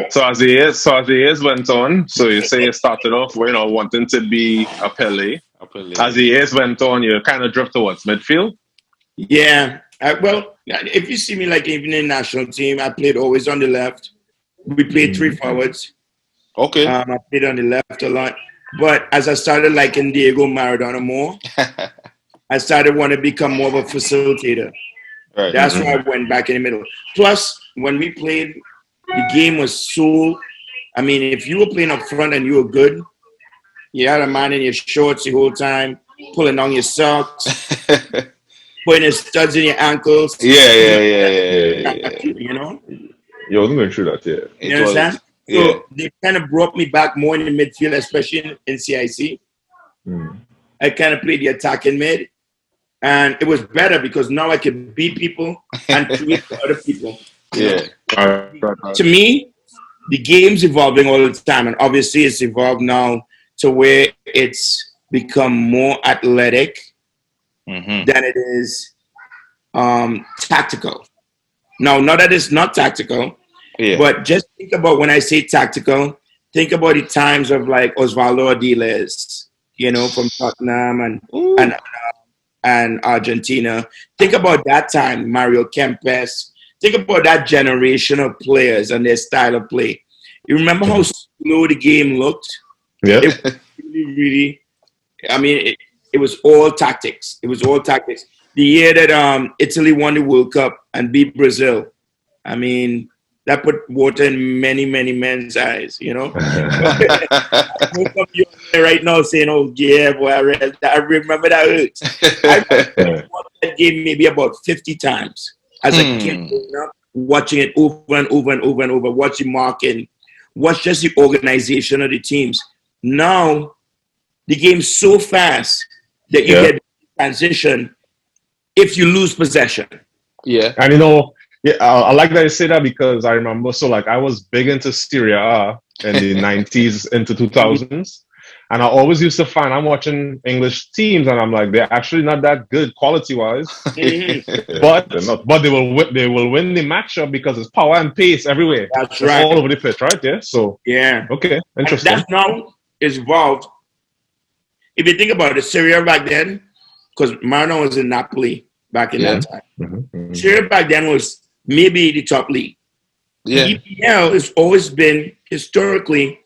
S4: so as the years went on, so you say you started off, wanting to be a Pele. As the years went on, you kind of drift towards midfield.
S5: Yeah. Well, if you see me like even in national team, I played always on the left. We played 3 forwards.
S3: Okay.
S5: I played on the left a lot. But as I started liking Diego Maradona more, I started wanting to become more of a facilitator.
S3: Right.
S5: That's why I went back in the middle. Plus, when we played, the game was so... I mean, if you were playing up front and you were good, you had a man in your shorts the whole time, pulling on your socks, putting his studs in your ankles.
S3: Yeah.
S5: You know?
S1: You wasn't going through that, yeah.
S5: You understand? So they kind of brought me back more in the midfield, especially in CIC. I kind of played the attacking mid. And it was better because now I could beat people and create for other people.
S3: Yeah.
S5: To me, the game's evolving all the time. And obviously it's evolved now to where it's become more athletic than it is tactical. Now, not that it's not tactical, but just think about when I say tactical, think about the times of like Osvaldo Ardiles, from Tottenham and Argentina. Think about that time, Mario Kempes. Think about that generation of players and their style of play. You remember how slow the game looked?
S4: Yeah.
S5: It was really, I mean, it was all tactics. It was all tactics. The year that Italy won the World Cup and beat Brazil, I mean, that put water in many, many men's eyes, Most of you right now saying, oh, yeah, boy, I remember that hurt. I watched that game maybe about 50 times as a kid, watching it over and over and over and over, watching marking, watch just the organization of the teams. Now, the game's so fast that you get transition if you lose possession.
S3: Yeah.
S4: And I like that you say that because I remember, I was big into Serie A in the 90s into 2000s. And I always used to find I'm watching English teams and I'm like, they're actually not that good quality-wise. But they will win the matchup because it's power and pace everywhere.
S5: That's right.
S4: All over the pitch, right? Yeah. So okay, interesting.
S5: And that now is evolved. If you think about it, Serie A back then, because Maradona was in Napoli back in that time. Serie A back then was maybe the top league.
S3: Yeah.
S5: EPL has always been historically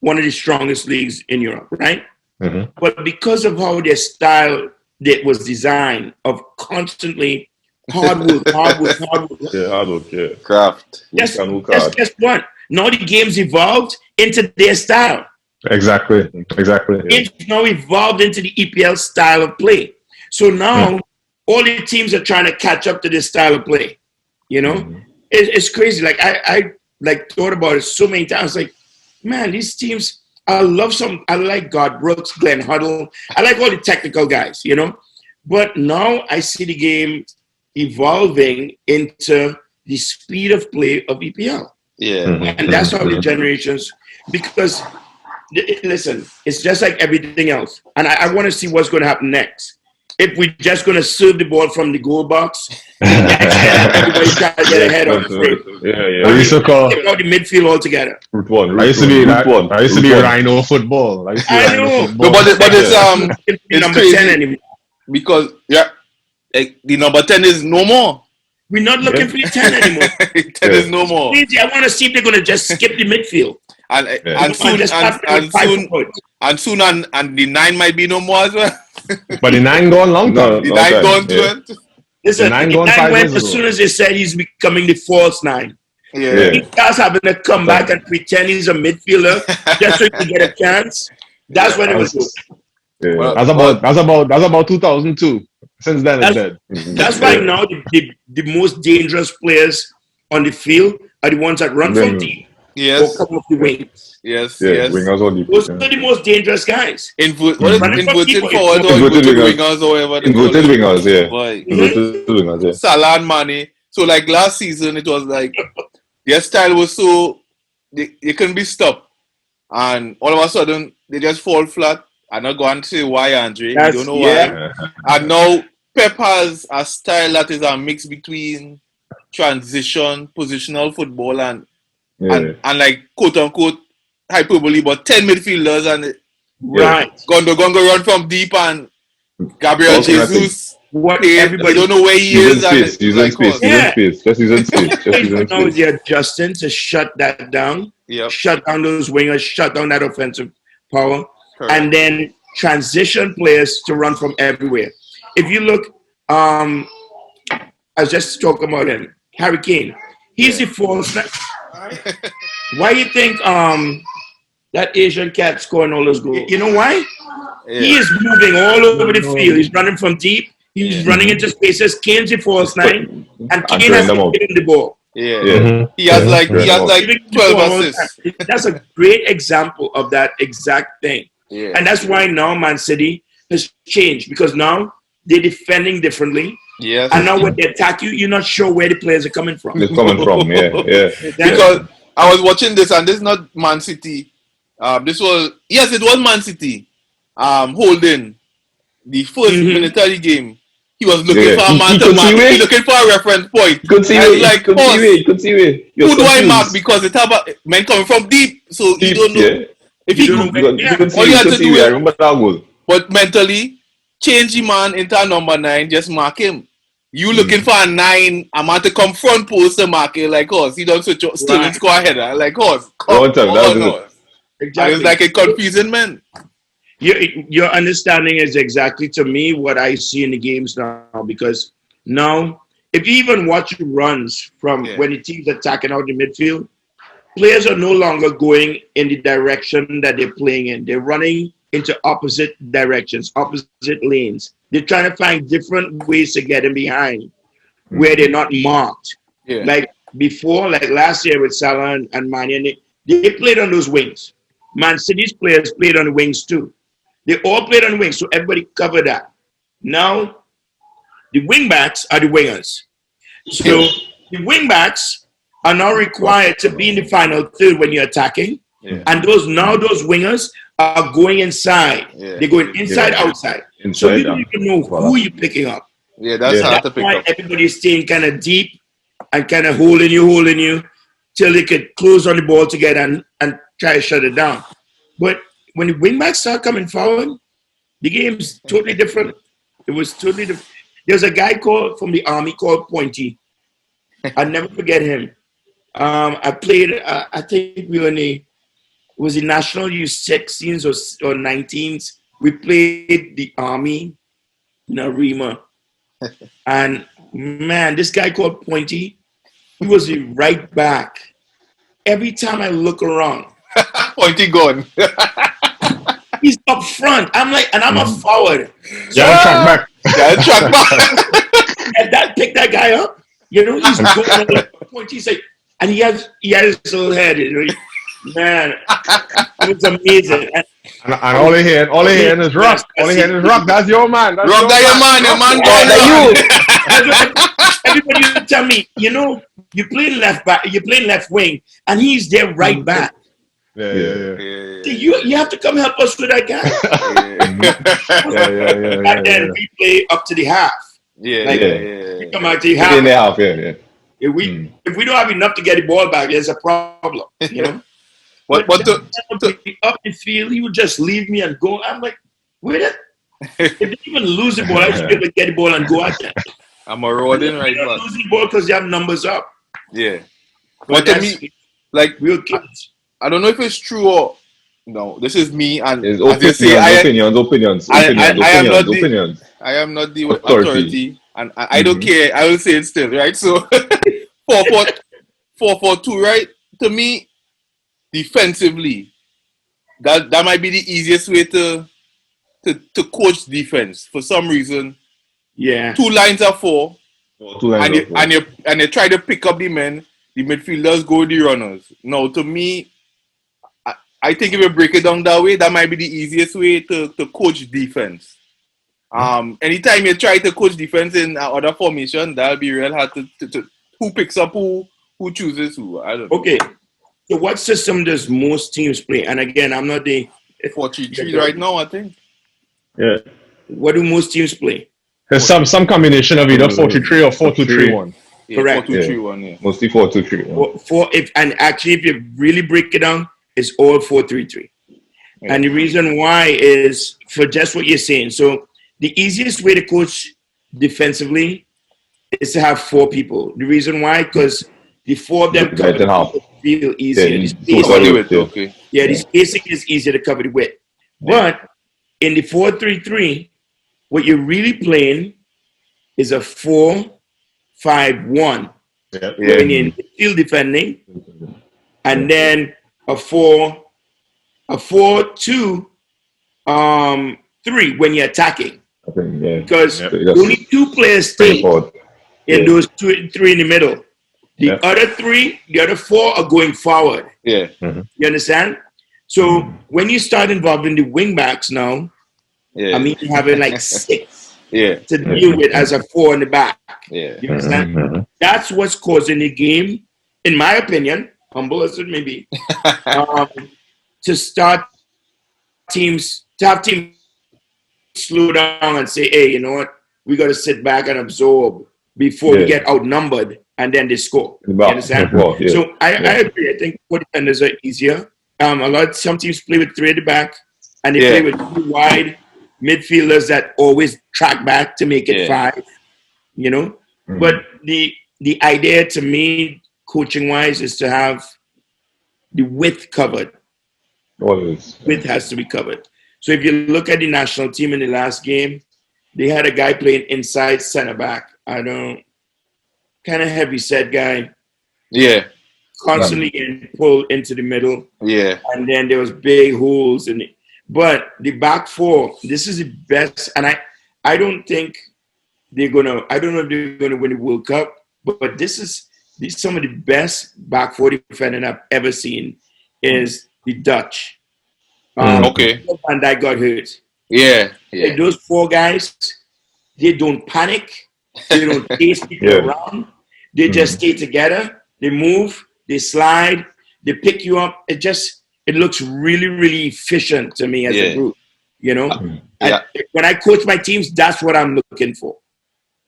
S5: one of the strongest leagues in Europe, right? But because of how their style that was designed of constantly hard work.
S1: Yeah, hard work, yeah.
S3: Craft.
S5: Guess what? Now the game's evolved into their style.
S4: Exactly.
S5: It's now evolved into the EPL style of play. So now all the teams are trying to catch up to this style of play. It's crazy. Like I thought about it so many times. Like, man, these teams. I like God Brooks, Glenn Huddle. I like all the technical guys. But now I see the game evolving into the speed of play of EPL.
S3: Yeah,
S5: and that's how the generations. Because listen, it's just like everything else, and I want to see what's going to happen next. If we're just going to serve the ball from the goal box, everybody try to get ahead of it.
S4: Yeah. We used to call
S5: the midfield altogether.
S1: Route one.
S4: I used to be Rhino football.
S5: I know.
S3: No, but it's
S5: number
S3: crazy
S5: 10 anymore.
S3: Because the number 10 is no more.
S5: We're not looking for the 10 anymore.
S3: 10 is no more.
S5: I want to see if they're going to just skip the midfield.
S3: And soon the 9 might be no more as well.
S4: But the 9 gone long time.
S3: The 9 gone to it.
S5: Listen, the 9 went as soon as they said he's becoming the false 9.
S3: Yeah.
S5: He starts having to come back and pretend he's a midfielder just so he can get a chance. That's when it was good.
S1: Yeah.
S4: Well, that's about 2002. Since then, it's dead.
S5: That's why now the most dangerous players on the field are the ones that run from team.
S3: Yes.
S5: or come off the wings.
S3: Yes.
S1: Yeah,
S3: Yes.
S1: wingers all deep.
S5: Those are the most dangerous guys.
S3: What is
S5: Running from
S3: inverted
S5: people,
S3: forward or
S1: Inverted
S3: inverted
S1: wingers.
S3: wingers or whatever they call
S1: Inverted
S3: it?
S1: wingers, yeah.
S3: Boy.
S1: Inverted wingers, yeah.
S3: Salah and Mane. So like last season, it was like their style was so they couldn't be stopped, and all of a sudden they just fall flat. I'm not going to say why, Andre. You don't know why. And now Pep has a style that is a mix between transition, positional football, and like quote unquote hyperbole, but 10 midfielders and Gondo run from deep and Gabriel Jesus. Everybody don't know where he is.
S1: Just using space.
S5: Now they're adjusting to shut that down. Shut down those wingers, shut down that offensive power. Correct. And then transition players to run from everywhere. If you look, I was just talking about him, Harry Kane. He's the false. Why you think that Asian cat scoring all those goals? You know why? Yeah. He is moving all over the field. He's running from deep. He's running into spaces. Kane's the false nine, and Kane has to get in the ball.
S3: Yeah, mm-hmm. He has like 12 assists.
S5: That's a great example of that exact thing. Yeah. And that's why now Man City has changed, because now they're defending differently.
S3: Yes.
S5: And now when they attack you, you're not sure where the players are coming from.
S1: They're coming from, yeah.
S3: Because I was watching this, and this is not Man City. It was Man City. Holding the first minute of the game. He was looking for a man to mark. He looking for a reference point.
S1: Could see it.
S3: Who do I mark? Because it's about men coming from deep, so you don't know. Yeah. If he all you have to do
S1: I remember that goal.
S3: But mentally, change the man into a number 9. Just mark him. You looking for a 9, a man to come front post to mark it like us. He don't switch still and score header like us. Exactly. It's like a confusing man.
S5: Your understanding is exactly, to me, what I see in the games now. Because now, if you even watch runs from when the team's attacking out the midfield, players are no longer going in the direction that they're playing in. They're running into opposite directions, opposite lanes. They're trying to find different ways to get in behind where they're not marked. Yeah. Like before, like last year with Salah and Mane, they played on those wings. Man City's players played on the wings too. They all played on the wings, so everybody covered that. Now, the wingbacks are the wingers. So the wingbacks are now required to be in the final third when you're attacking. Yeah. And those wingers are going inside. Yeah. They're going inside, outside. So you don't even know who you're picking up.
S3: Yeah, that's hard to pick up.
S5: Everybody's staying kind of deep and kind of holding you, till they could close on the ball together and try to shut it down. But when the wingbacks start coming forward, the game's totally different. It was totally different. There's a guy from the Army called Pointy. I'll never forget him. I played, I think we were in the National U16s or 19s. We played the Army in Arima. And man, this guy called Pointy, he was the right back. Every time I look around,
S3: Pointy gone.
S5: He's up front. I'm like, and I'm a forward.
S4: Track back.
S5: And pick that guy up. You know, he's going like Pointy's like, and he has his little head. You know, man, it was amazing.
S4: And all he hearing is Rock. All he hearing is Rock. That's your man. That's
S3: Rock, your man.
S5: Everybody would tell me, you know, you play left back, you play left wing, and he's there right back.
S4: Yeah.
S5: You have to come help us with that guy. And then we play up to the half. You come out to the half.
S1: In the half, yeah.
S5: If we don't have enough to get the ball back, there's a problem. You know. But up the field, he would just leave me and go. I'm like, wait a. If they even lose the ball, I should be able to get the ball and go out there.
S3: I'm a rolling right
S5: back. Losing the ball because you have numbers up.
S3: Yeah. But to me, like real kids. I don't know if it's true or no. This is me, and
S1: it's opinions.
S3: I am not the authority, and I don't care. I will say it still, right? So 4-4-2, right? To me, defensively, that might be the easiest way to coach defense. For some reason, 2 lines are 4, and you try to pick up the men. the midfielders go the runners. Now, to me, I think if you break it down that way, that might be the easiest way to coach defense. Anytime you try to coach defense in other formation, that'll be real hard to who picks up who chooses who. I don't know.
S5: Okay. So what system does most teams play? And again, I'm not the
S3: 4-3-3 right now, I think.
S1: Yeah.
S5: What do most teams play?
S4: There's some combination of either 4-3-3 or 4-2-3-1.
S3: Yeah,
S5: Correct.
S3: 4-2-3-1, yeah.
S1: Mostly 4-2-3.
S5: If you really break it down, it's all 4-3-3.
S3: Yeah.
S5: And the reason why is for just what you're saying. So the easiest way to coach defensively is to have 4 people. The reason why, because the 4 of them cover the field easier. The spacing is easier to cover the width. But in the 4-3-3, what you're really playing is a 4-5-1. When you're in field defending, and then a 4-2-3 when you're attacking. Because only 2 players stay in those 2 and 3 in the middle. The other 4 are going forward.
S3: Yeah.
S5: You understand? So when you start involving the wing backs now, I mean you're having like 6 to deal with as a 4 in the back.
S3: Yeah.
S5: You understand? That's what's causing the game, in my opinion, humble as it may be, to have teams slow down and say, hey, you know what? We got to sit back and absorb before we get outnumbered and then they score. You understand? So I agree. I think 4 defenders are easier. Some teams play with 3 at the back and they play with 2 wide midfielders that always track back to make it 5. You know? But the idea to me, coaching wise, is to have the width covered. Width has to be covered. So if you look at the national team in the last game, they had a guy playing inside center back. Kind of heavy set guy.
S3: Yeah.
S5: Constantly getting pulled into the middle.
S3: Yeah.
S5: And then there was big holes in it. But the back 4, this is the best. And I don't think I don't know if they're gonna win the World Cup, but this is some of the best back 4 defending I've ever seen is the Dutch. Van Dijk got hurt.
S3: Yeah.
S5: Like those 4 guys, they don't panic. They don't chase people around. They just stay together. They move. They slide. They pick you up. It looks really, really efficient to me as a group. You know? When I coach my teams, that's what I'm looking for.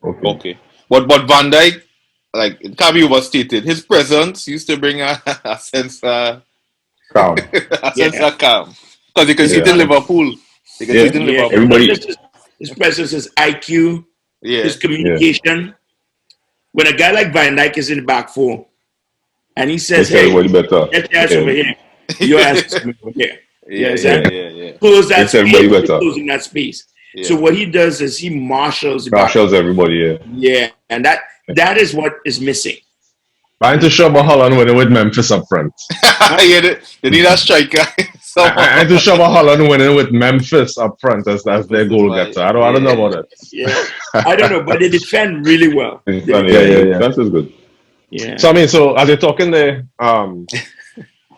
S3: Okay. But Van Dijk, like it can't be overstated. His presence used to bring a sense of calm. Calm. Because you can see it in Liverpool. You can see it in Liverpool.
S1: Everybody.
S5: His presence, his IQ, his communication.
S1: Yeah.
S5: When a guy like Van Dijk is in the back 4 and he says, hey, get your ass over here. Your ass is over here. Close that space. Closing that space. So what he does is he marshals
S1: everybody.
S5: Yeah, and that is what is missing.
S4: Trying to shove a Holland winning with Memphis up front.
S3: They need a striker.
S4: I had to shove a Holland winning with Memphis up front as their goal getter. I don't know about that.
S5: Yeah, I don't know, but they defend really well.
S1: That is good.
S5: Yeah.
S4: So I mean, as you're talking there,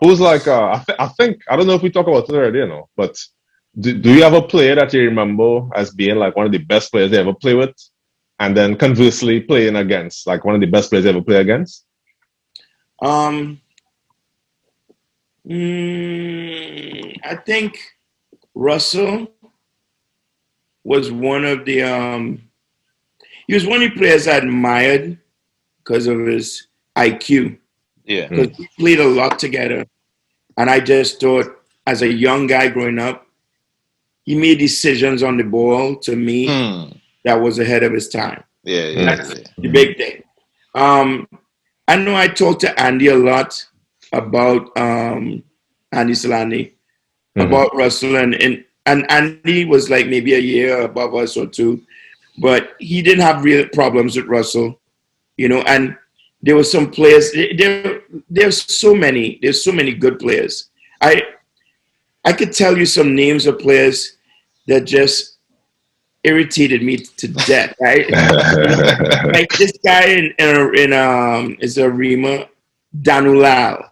S4: who's like I think I don't know if we talk about it already, but do you have a player that you remember as being like one of the best players you ever play with, and then conversely playing against like one of the best players you ever play against?
S5: I think Russell was one of the he was one of the players I admired because of his IQ.
S3: Yeah.
S5: Because we played a lot together. And I just thought, as a young guy growing up, he made decisions on the ball to me that was ahead of his time. That's the big thing. I know I talked to Andy a lot about Andy Solani, about Russell, and Andy was like maybe a year above us or 2, but he didn't have real problems with Russell, and there were some players, there's so many good players. I could tell you some names of players that just irritated me to death, right? Like this guy in is a Rima. Danulal.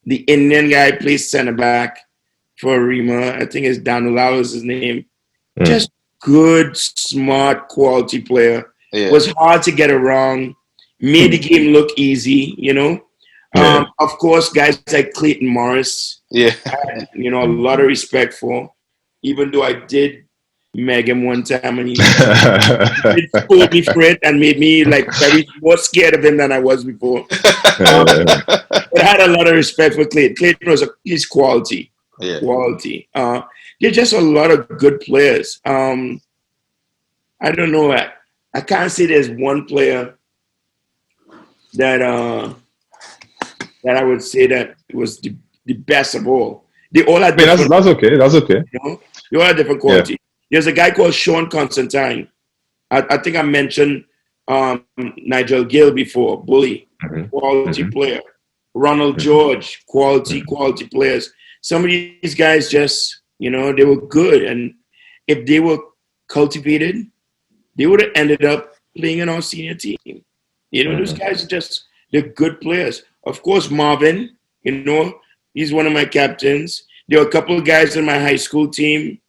S5: The Indian guy plays center back for Rima. I think it's Danulal is his name. Just good, smart, quality player.
S3: Yeah.
S5: Was hard to get around. Made the game look easy, you know. Of course, guys like Clayton Morris.
S3: Yeah.
S5: I had, a lot of respect for. Even though I did meg him one time and he did scold me for it and made me like very more scared of him than I was before. But I had a lot of respect for Clayton. Clayton was his quality.
S3: Yeah.
S5: Quality. They're just a lot of good players. I don't know. I can't say there's one player that I would say that was the best of all. They all had different.
S4: That's okay. That's okay.
S5: They all had different quality. Yeah. There's a guy called Sean Constantine. I think I mentioned Nigel Gill before. Bully, quality player. Ronald George, quality players. Some of these guys just, they were good. And if they were cultivated, they would have ended up playing in our senior team. Those guys are they're good players. Of course, Marvin, he's one of my captains. There were a couple of guys in my high school team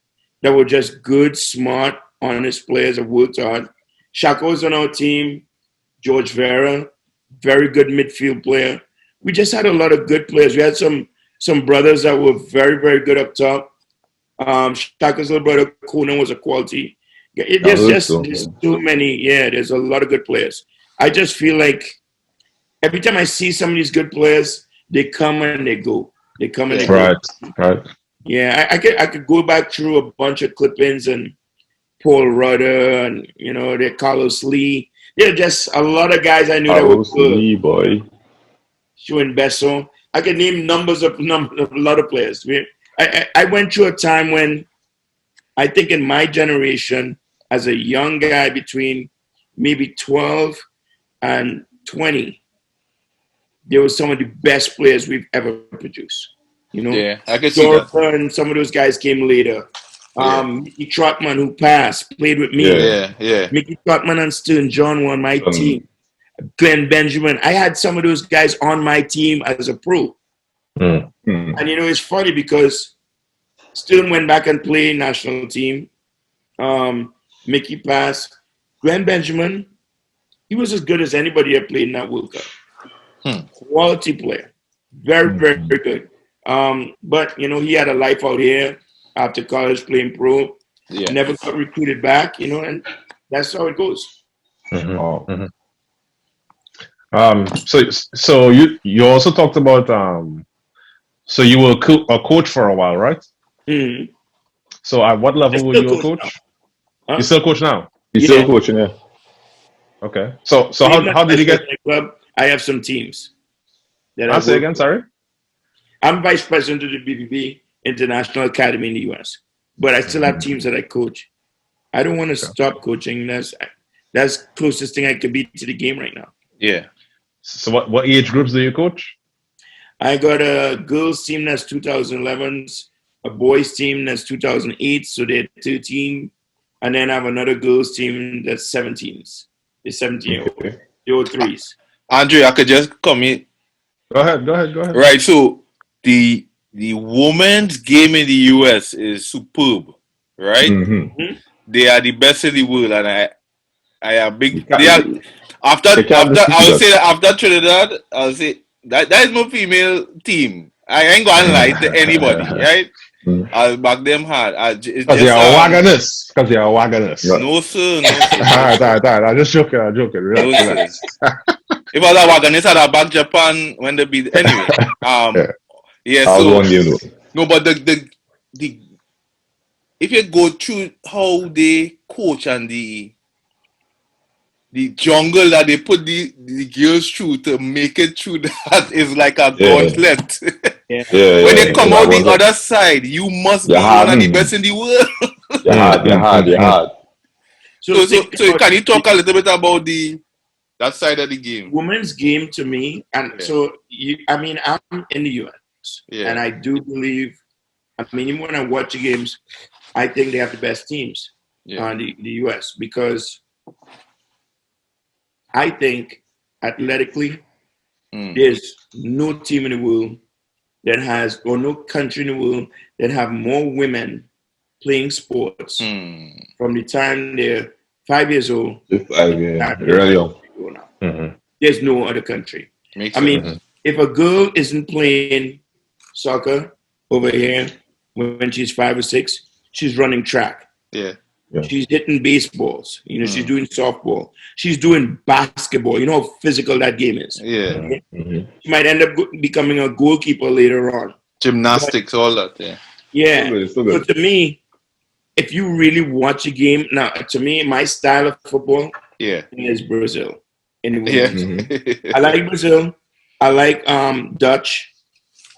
S5: that were just good, smart, honest players that worked hard. Shako's on our team. George Vera, very good midfield player. We just had a lot of good players. We had some brothers that were very, very good up top. Shako's little brother, Conan, was a quality. There's too many. Yeah, there's a lot of good players. I just feel like every time I see some of these good players, they come and they go. They come and they go.
S4: Right.
S5: Yeah, I could go back through a bunch of clippings and Paul Rudder and the Carlos Lee. There are just a lot of guys I knew that were good.
S1: Lee, boy.
S5: Showing Besso. I can name numbers of a lot of players. I went through a time when I think in my generation, as a young guy between maybe 12 and 20, there were some of the best players we've ever produced.
S3: Yeah, I can see that.
S5: And some of those guys came later. Mickey Trotman, who passed, played with me.
S3: Yeah.
S5: Mickey Trotman and Stern John were on my team. Glenn Benjamin. I had some of those guys on my team as a pro. And it's funny because Stern went back and played national team. Mickey passed. Glenn Benjamin, he was as good as anybody that played in that World Cup. Quality player. Very, very, very good. But, he had a life out here after college playing pro. Yeah. Never got recruited back, and that's how it goes.
S4: So you also talked about so you were a coach for a while, right? So at what level were you a coach? You still coach now?
S1: He's still coaching, yeah.
S4: Okay. So how did you get?
S5: Club, I have some teams.
S4: I'll say again. Sorry.
S5: I'm vice president of the BVB International Academy in the US, but I still have teams that I coach. I don't want to stop coaching. That's closest thing I could be to the game right now.
S3: Yeah.
S4: So what age groups do you coach?
S5: I got a girls team that's 2011s, a boys team that's 2008, so they're 13, and then I have another girls team that's 17s. They're 17-year-old. They're 3s.
S3: Andre, I could just come in.
S4: Go ahead.
S3: Right, so the women's game in the US is superb, right? They are the best in the world, and I am big. They are after I would say that after Trinidad, I'll say that is my female team. I ain't gonna lie to anybody, right? I'll back them hard.
S4: Because you're a wagonist.
S3: No, sir.
S4: All right. I'm just joking. Relax.
S3: If I was a wagonist, I'd back Japan when they beat. Anyway, no, but the if you go through how they coach and the jungle that they put the girls through to make it through, that is like a gauntlet. When they come out the other side, you must be one of the best in the world.
S1: You're hard.
S5: So
S3: can you talk a little bit about that side of the game?
S5: Women's game to me, and I'm in the US, and I do believe, even when I watch the games, I think they have the best teams on the US, because I think athletically There's no team in the world that has, or no country in the world that have more women playing sports from the time they're 5 years old.
S1: Really young.
S5: There's no other country.
S3: Makes
S5: I mean,
S3: sense.
S5: if a girl isn't playing soccer over here when she's 5 or 6, she's running track.
S3: Yeah.
S5: She's hitting baseballs. You know, she's doing softball. She's doing basketball. You know how physical that game is.
S3: Yeah.
S5: She might end up becoming a goalkeeper later on.
S3: Gymnastics, all that. Yeah.
S5: Yeah.
S1: So good.
S5: So to me, if you really watch a game, now to me, my style of football is Brazil. Anyway, I like Brazil. I like Dutch.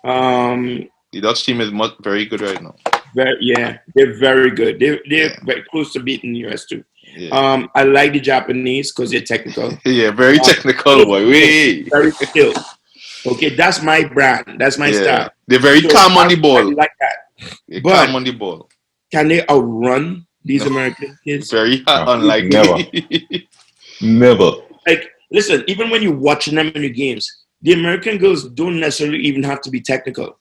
S3: The Dutch team is very good right now.
S5: They're very good. They're very close to beating the US too. Yeah. I like the Japanese because they're technical.
S3: Yeah, very technical, boy.
S5: Very skilled. Okay, that's my brand. That's my style.
S3: They're very calm on the ball.
S5: I like that.
S3: They're
S5: But
S3: calm on the ball.
S5: can they outrun these American kids?
S3: Very unlikely.
S1: Never.
S5: Like, listen, even when you're watching them in the games, the American girls don't necessarily even have to be technical.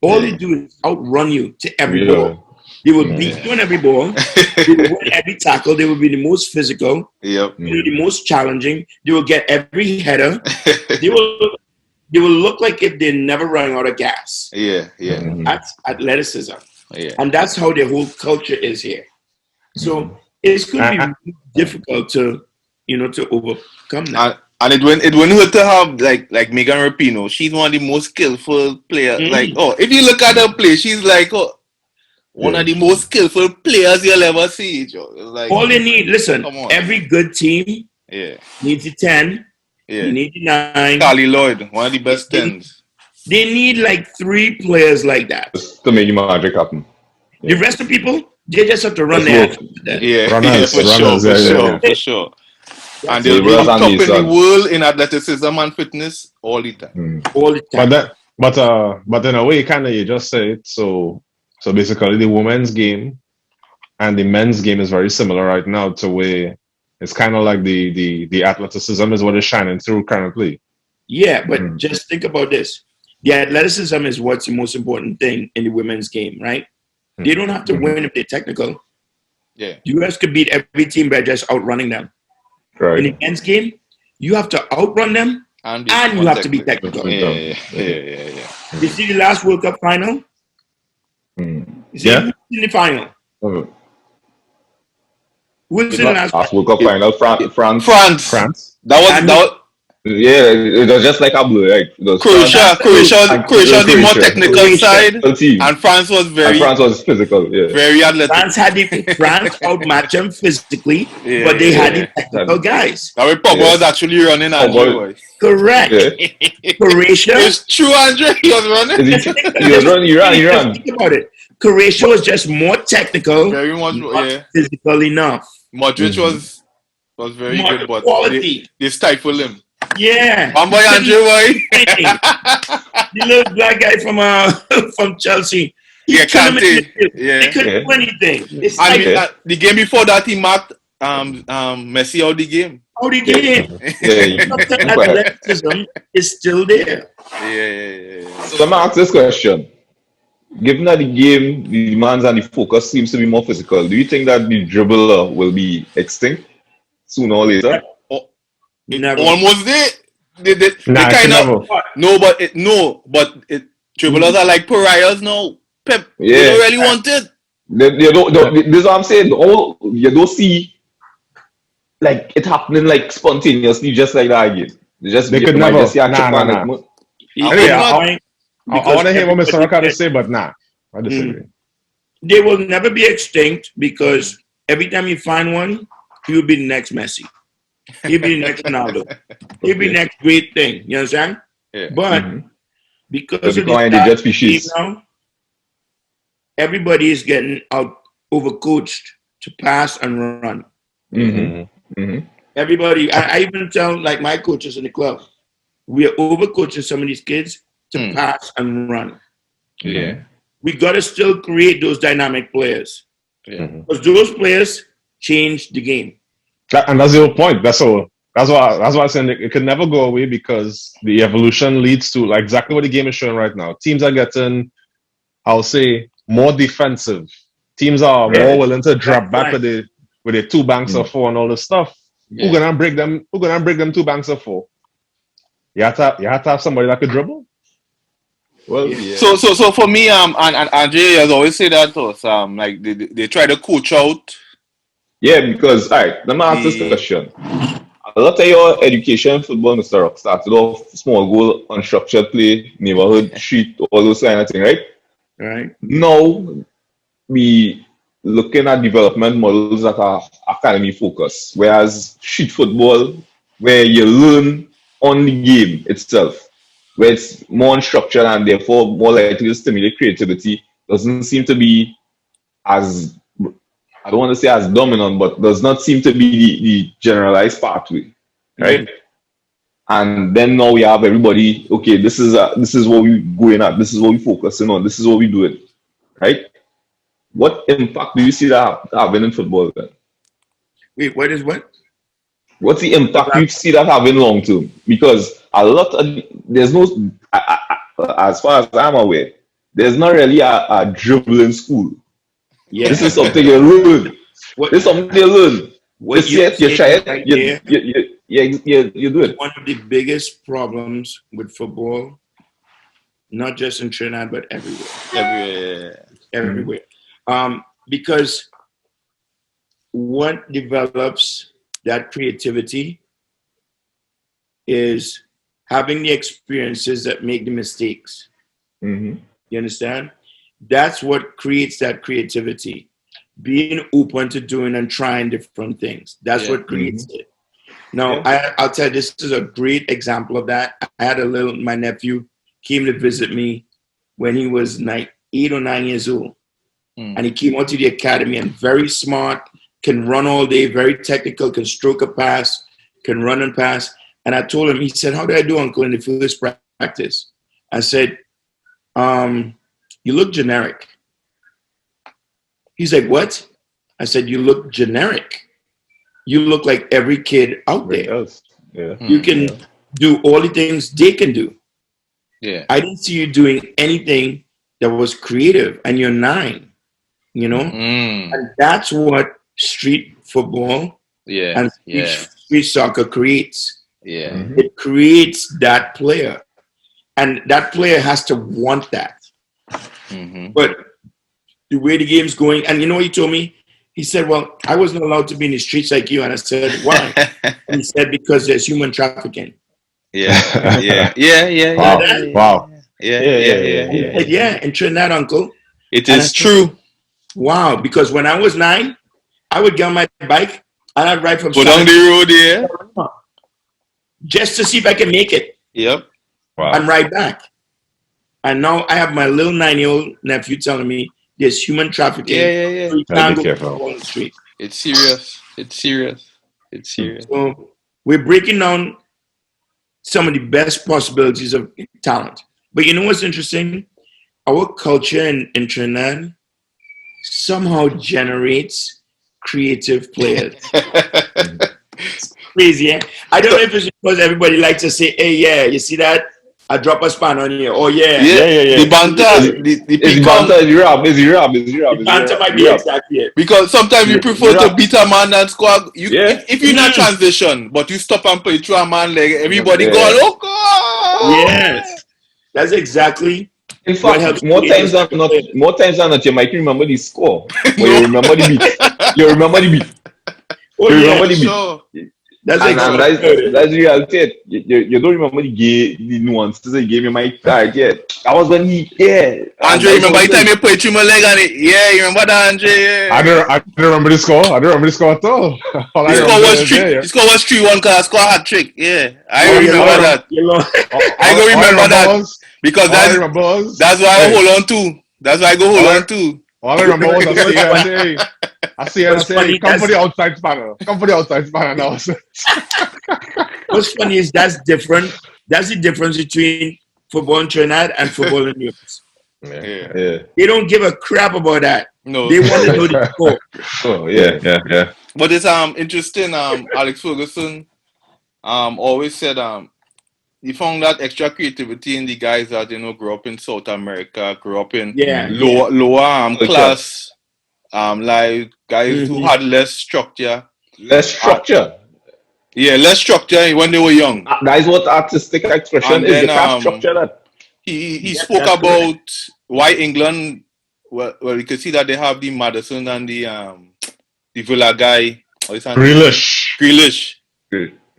S5: All they do is outrun you to every ball. They will beat you on every ball. They will win every tackle. They will be the most physical. Yep. They will be the most challenging. They will get every header. They will look like if they never run out of gas. That's athleticism. And that's how the whole culture is here. So it's going to be difficult to overcome that.
S3: And it wouldn't hurt to have like Megan Rapinoe. She's one of the most skillful players. Like, if you look at her play, she's like one of the most skillful players you'll ever see, Joe. Like,
S5: all they need, listen, every good team needs a 10. You need a 9.
S3: Carly Lloyd, one of the best 10s.
S5: They need like 3 players like that.
S1: Just to make the magic happen.
S5: The rest of people, they just have to run their
S1: runners,
S3: for sure. And they'll be top in the world in athleticism and fitness all the time.
S5: All the time.
S4: But in a way, you just say it. So basically, the women's game and the men's game is very similar right now. To where it's kind of like the athleticism is what is shining through currently.
S5: Yeah, but just think about this: the athleticism is what's the most important thing in the women's game, right? They don't have to win if they're technical.
S3: Yeah,
S5: the US could beat every team by just outrunning them.
S1: Right.
S5: In the men's game, you have to outrun them and you have to be technical.
S3: Yeah.
S5: You see the last World Cup final? You see who's in the final? Who's in the last
S1: World Cup final? France.
S3: That was
S1: it was just like a blue, right?
S3: Croatia the more technical side, and France was
S1: physical,
S3: very athletic.
S5: France outmatched them physically, but they had the technical guys.
S3: That way Pogba was actually running Andrew.
S5: Correct. Croatia.
S3: It's true, Andrew. He was running.
S1: He ran.
S5: Think about it. Croatia was just more technical,
S3: very much
S5: not physical enough.
S3: Modric was very good, but they stifled him.
S5: Yeah.
S3: One boy, Andrew, boy.
S5: The little black guy from Chelsea.
S3: Kante.
S5: He couldn't do anything.
S3: And the game before that, he marked Messi out the game.
S5: Out the game. Athleticism is still there.
S3: Yeah.
S1: So let me ask this question. Given that the game, the demands and the focus seems to be more physical, do you think that the dribbler will be extinct sooner or later?
S3: Almost there. They kind of dribblers are like pariahs now. Pep, they don't really want it.
S1: This is what I'm saying. You don't see like it happening like spontaneously, just like that again.
S4: They could never. Anyway, I want to hear what Mr. Rocke had to say, but I disagree.
S5: They will never be extinct because every time you find one, he will be the next Messi. He'll be the next Ronaldo. He'll be the next great thing. You understand?
S3: Yeah.
S5: But because of the species now, everybody is getting overcoached to pass and run. Everybody, I even tell like my coaches in the club, we are overcoaching some of these kids to pass and run.
S3: Yeah.
S5: We got to still create those dynamic players.
S3: Yeah.
S5: Because those players change the game.
S4: And that's the whole point. That's That's why I'm saying it could never go away, because the evolution leads to like exactly what the game is showing right now. Teams are getting, I'll say, more defensive. Teams are more willing to drop back with the 2 banks of 4 and all this stuff. Who gonna break them? Who gonna break them 2 banks of 4? You have to have somebody that could dribble.
S1: Well,
S3: So for me, and Andre has always said that to us, like they try to coach out.
S1: Yeah, because all right, let me ask this question. A lot of your education football, Mr. Rock, started off small goal, unstructured play, neighborhood, street, all those kind of things, right?
S5: Right.
S1: Now we looking at development models that are academy focused, whereas street football, where you learn on the game itself, where it's more unstructured and therefore more likely to stimulate creativity, doesn't seem to be as, I don't want to say as dominant, but does not seem to be the generalized pathway, right? Mm-hmm. And then now we have everybody, okay, this is what we're going at, this is what we're focusing on, this is what we're doing, right? What impact do you see that having in football then?
S5: Wait, what is what?
S1: What's the impact you see that having long term? Because a lot of, there's no, as far as I'm aware, there's not really a dribbling school. Yeah. This is something you learn. This is something you learn.
S5: What
S1: you try it, you do it.
S5: One of the biggest problems with football, not just in Trinidad, but everywhere. Everywhere. Because what develops that creativity is having the experiences that make the mistakes.
S1: Mm-hmm.
S5: You understand? That's what creates that creativity. Being open to doing and trying different things. That's what creates it. Now, I'll tell you, this is a great example of that. I had my nephew came to visit me when he was 8 or 9 years old. And he came out to the academy and very smart, can run all day, very technical, can stroke a pass, can run and pass. And I told him, he said, "How did I do, Uncle, in the first practice?" I said, "You look generic." He's like, "What?" I said, "You look generic. You look like every kid out there.
S1: Yeah.
S5: You can do all the things they can do.
S3: Yeah.
S5: I didn't see you doing anything that was creative, and you're 9. You know, and that's what street football and street soccer creates.
S3: Yeah,
S5: it creates that player, and that player has to want that. But the way the game's going, and you know what he told me? He said, "Well, I wasn't allowed to be in the streets like you," and I said, "Why?" He said, "Because there's human trafficking."
S3: Yeah.
S4: Wow.
S5: Yeah. In Trinidad, Uncle,
S3: it is true.
S5: Wow, because when I was 9, I would get on my bike and I'd ride from
S3: go down the road,
S5: just to see if I can make it.
S3: Yep.
S4: Wow.
S5: And ride back. And now I have my little 9-year-old nephew telling me there's human trafficking.
S3: Yeah.
S5: You can't go on the street.
S3: It's serious.
S5: So we're breaking down some of the best possibilities of talent. But you know what's interesting? Our culture in Trinidad somehow generates creative players. It's crazy, eh? I don't know if it's because everybody likes to say, "Hey, yeah, you see that? I drop a span on you." Oh, yeah.
S3: The banter, the
S1: banter is rap.
S5: The banter might be exactly it.
S3: Because sometimes you prefer to beat a man than score. If you're not transition, but you stop and play through a man leg, everybody go, "Loco!"
S5: Yes. That's exactly.
S1: In fact, more times than not, you might remember the score, but you remember the beat. You remember the beat. That's the reality. You don't remember the nuances of the game. You might start. That was when
S3: Andre, remember the time you played through my leg on it? Yeah, you remember that, Andre?
S4: I don't remember the score. I don't remember the score at all.
S3: The score was 3-1 because I scored a hat trick. Yeah, I remember that. I go remember that. Because that's why I hold on to. That's why I go hold on to.
S4: All I remember was I see it. Come for the outside spanner now.
S5: What's funny is that's different. That's the difference between football in Trinidad and football in US.
S1: Yeah.
S5: They don't give a crap about that.
S3: No.
S5: They want to know the score.
S1: Oh, yeah.
S3: But it's interesting, Alex Ferguson always said he found that extra creativity in the guys that grew up in South America, grew up in lower class, like guys who had less structure.
S1: Less structure.
S3: Less structure when they were young.
S1: That is what artistic expression is. You can't structure that.
S3: He spoke about why England. Well, you can see that they have the Madison and the Villa guy. Grealish.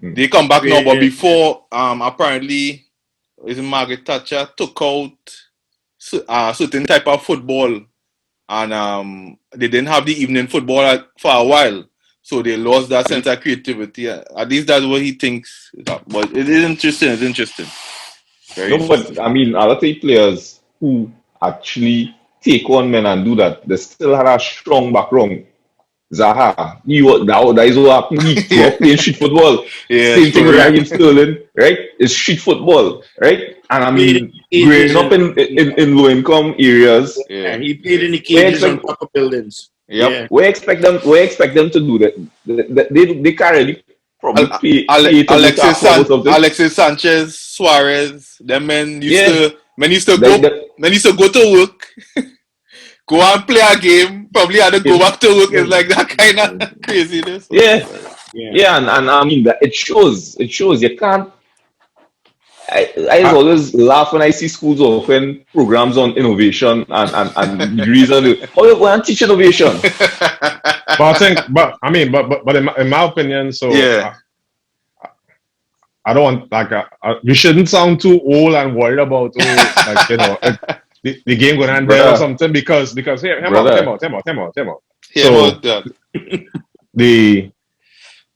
S3: They come back now, but before apparently, Margaret Thatcher took out certain type of football, and they didn't have the evening football for a while, so they lost that sense of creativity. At least that's what he thinks. But it is interesting. It's interesting.
S1: But I mean, a lot of players who actually take on men and do that, they still had a strong background. Zaha, that is what happened. He grew up playing street football. Same thing with Raheem Sterling, right? It's street football, right? And I mean, growing up in low income areas.
S5: Yeah, he played in the cages on top of buildings.
S1: Yep. Yeah. We expect them to do that. They can't really probably
S3: Alexis Sanchez, Suarez, them men used to go to work. Go and play a game, probably had to go back to work. It's like that kind of craziness.
S1: Yeah, and I mean that it shows. You can't. I always laugh when I see schools offering programs on innovation and degrees on it. How you want to teach innovation?
S4: But in my opinion, so I don't want we shouldn't sound too old and worried about the game going on there or something because here, time out. So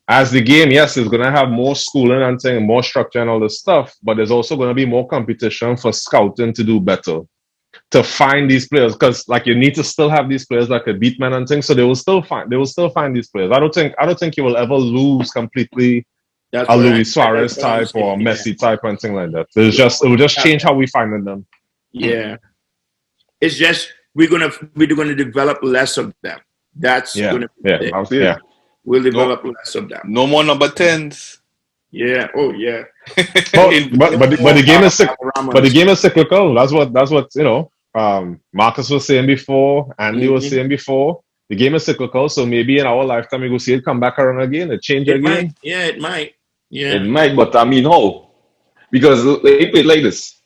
S4: as the game, yes, it's gonna have more schooling and thing, more structure and all this stuff, but there's also gonna be more competition for scouting to do better, to find these players, because you need to still have these players that could beat men and things, so they will still find these players. I don't think you will ever lose completely a Luis Suarez type or Messi type and thing like that. It will just change how we find them.
S5: Yeah. It's just we're gonna develop less of them. That's gonna be it. We'll develop less of them.
S3: No more number 10s.
S5: Yeah. Oh yeah.
S4: but the game is cyclical. That's what Marcus was saying before. Andy was saying before. The game is cyclical, so maybe in our lifetime we will see it come back around again. It change again.
S5: Yeah, it might. Yeah,
S1: it might. But I mean, how? Because they play like this.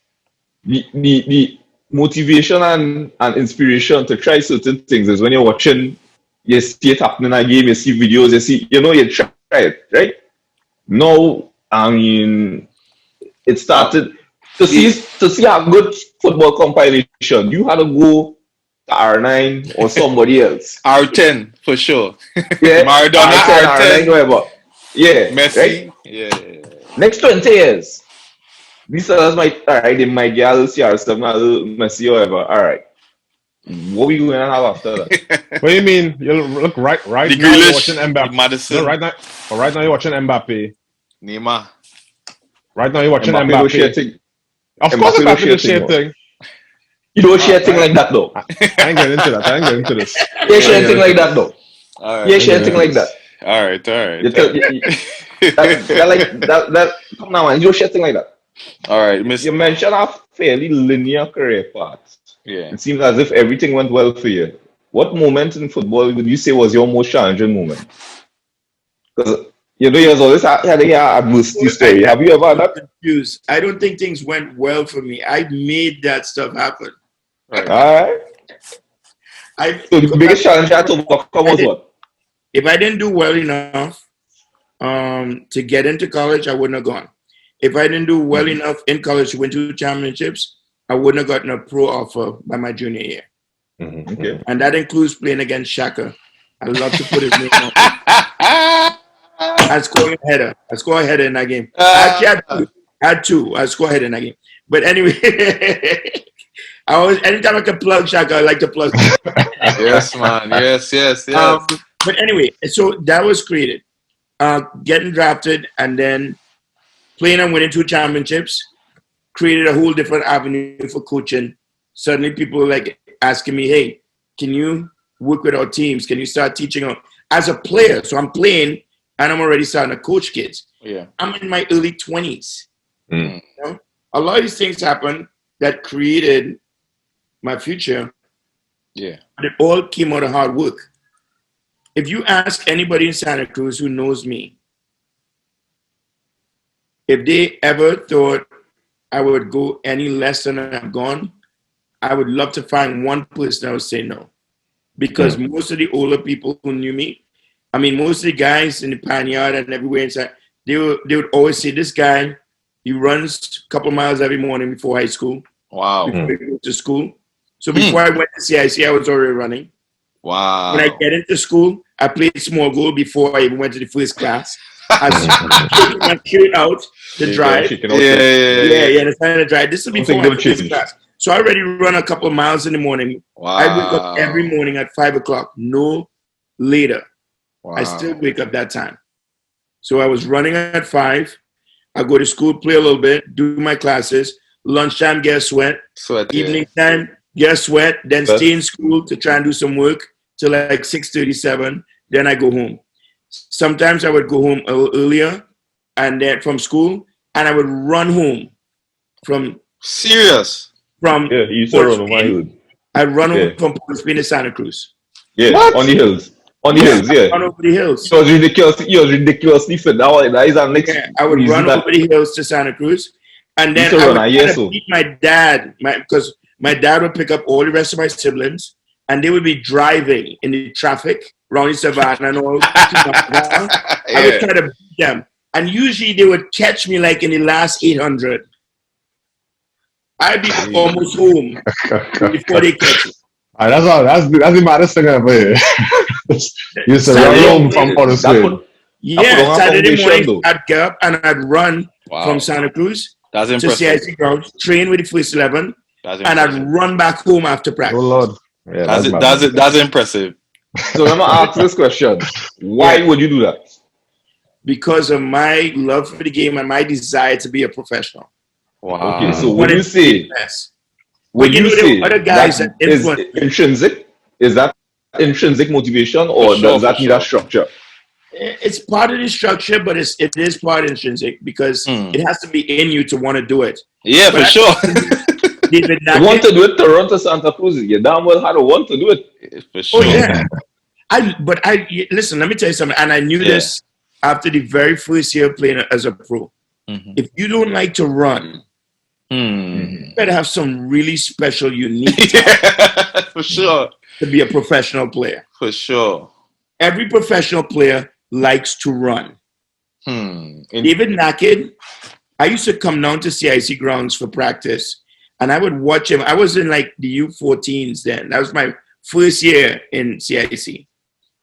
S1: The motivation and inspiration to try certain things is when you're watching, you see it happening in a game, you see videos, you try it, right? No, I mean, it started to see a good football compilation. You had to go to R9 or somebody else.
S3: R10 for sure.
S1: Yeah,
S3: Maradona,
S1: R10, whatever. Yeah,
S3: Messi.
S1: Right?
S3: Yeah.
S1: Next 20 years. These fellas they might get a little CR7, a little Messi, or whatever. All right. What we going to have after that?
S4: What do you mean? You look right now you're watching Mbappe.
S3: Madison.
S4: Right now you're watching Mbappe.
S3: Neymar.
S4: Right now you're watching Mbappe. Of course Mbappe do share thing.
S1: You don't share thing like that though.
S4: I ain't getting into that. I ain't getting into this.
S1: You share thing like that though. You share thing like that.
S3: All right.
S1: That come now, man. You share thing like that.
S3: All right,
S1: You mentioned a fairly linear career path.
S3: Yeah.
S1: It seems as if everything went well for you. What moment in football would you say was your most challenging moment? Because there's always had a adversity story. Have you ever had that?
S5: Confused. I don't think things went well for me. I made that stuff happen.
S1: Right. All right. So the biggest challenge I had to overcome was what?
S5: If I didn't do well enough to get into college, I wouldn't have gone. If I didn't do well enough in college to win 2 championships, I wouldn't have gotten a pro offer by my junior year.
S1: Mm-hmm. Okay.
S5: And that includes playing against Shaka. I love to put his name on. I scored a header in that game. I actually had two. I scored a header in that game. But anyway, anytime I can plug Shaka, I like to plug.
S3: Yes, man. Yes.
S5: But anyway, so that was created. Getting drafted and then playing and winning 2 championships created a whole different avenue for coaching. Suddenly people were asking me, hey, can you work with our teams? Can you start teaching as a player? So I'm playing and I'm already starting to coach kids.
S3: Yeah.
S5: I'm in my early 20s.
S4: Mm.
S5: You know? A lot of these things happened that created my future.
S3: Yeah.
S5: But it all came out of hard work. If you ask anybody in Santa Cruz who knows me, if they ever thought I would go any less than I've gone, I would love to find one person that would say no. Because most of the older people who knew me, I mean, most of the guys in the Panyard and everywhere inside, they would always say, this guy, he runs a couple miles every morning before high school.
S3: Wow.
S5: Before he goes to school. So before I went to CIC, I was already running.
S3: Wow.
S5: When I get into school, I played small goal before I even went to the first class. I was taking my shirt out to drive. Yeah, understand, to drive. This is before my first class. So I already run a couple of miles in the morning.
S3: Wow.
S5: I wake up every morning at 5 o'clock, no later.
S3: Wow.
S5: I still wake up that time. So I was running at 5. I go to school, play a little bit, do my classes. Lunchtime, get sweat. Evening time, get sweat. Then stay in school to try and do some work till like 6:37. Then I go home. Sometimes I would go home a little earlier and then from school, and I would run home from
S3: serious.
S5: From
S1: you used to run over.
S5: I'd run home from Port Spain to Santa Cruz.
S1: Yeah, what? On the hills. On the hills, yeah.
S5: Run over the hills.
S1: So it was ridiculously fit. That is our next.
S5: Yeah, I would run over the hills to Santa Cruz, and then I would beat my dad, because my dad would pick up all the rest of my siblings, and they would be driving in the traffic around the Savannah and all. I would try to beat them, and usually they would catch me like in the last 800. I'd be almost home before they catch me.
S4: That's the maddest thing ever. You used to run home from Port Spain.
S5: Yeah, Saturday morning I'd get up and I'd run from Santa Cruz to CIC grounds, train with the first 11, and I'd run back home after practice.
S4: Oh Lord, yeah,
S3: that's impressive.
S1: So let me ask this question: why would you do that?
S5: Because of my love for the game and my desire to be a professional.
S3: Wow.
S1: Okay, so when you say,
S5: other guys
S1: that is intrinsic, is that intrinsic motivation, or does that need a structure?
S5: It's part of the structure, but it is part intrinsic because it has to be in you to want to do it.
S3: Yeah, but for sure.
S1: You want to do it, Toronto, Santa Cruz. You damn well had to want to do it.
S3: For sure.
S5: Oh yeah. Listen. Let me tell you something, and I knew this after the very first year playing as a pro. If you don't like to run, you better have some really special, unique
S3: for sure
S5: to be a professional player.
S3: For sure.
S5: Every professional player likes to run. David Naked, I used to come down to CIC grounds for practice, and I would watch him. I was in like the U14s then. That was my first year in CIC.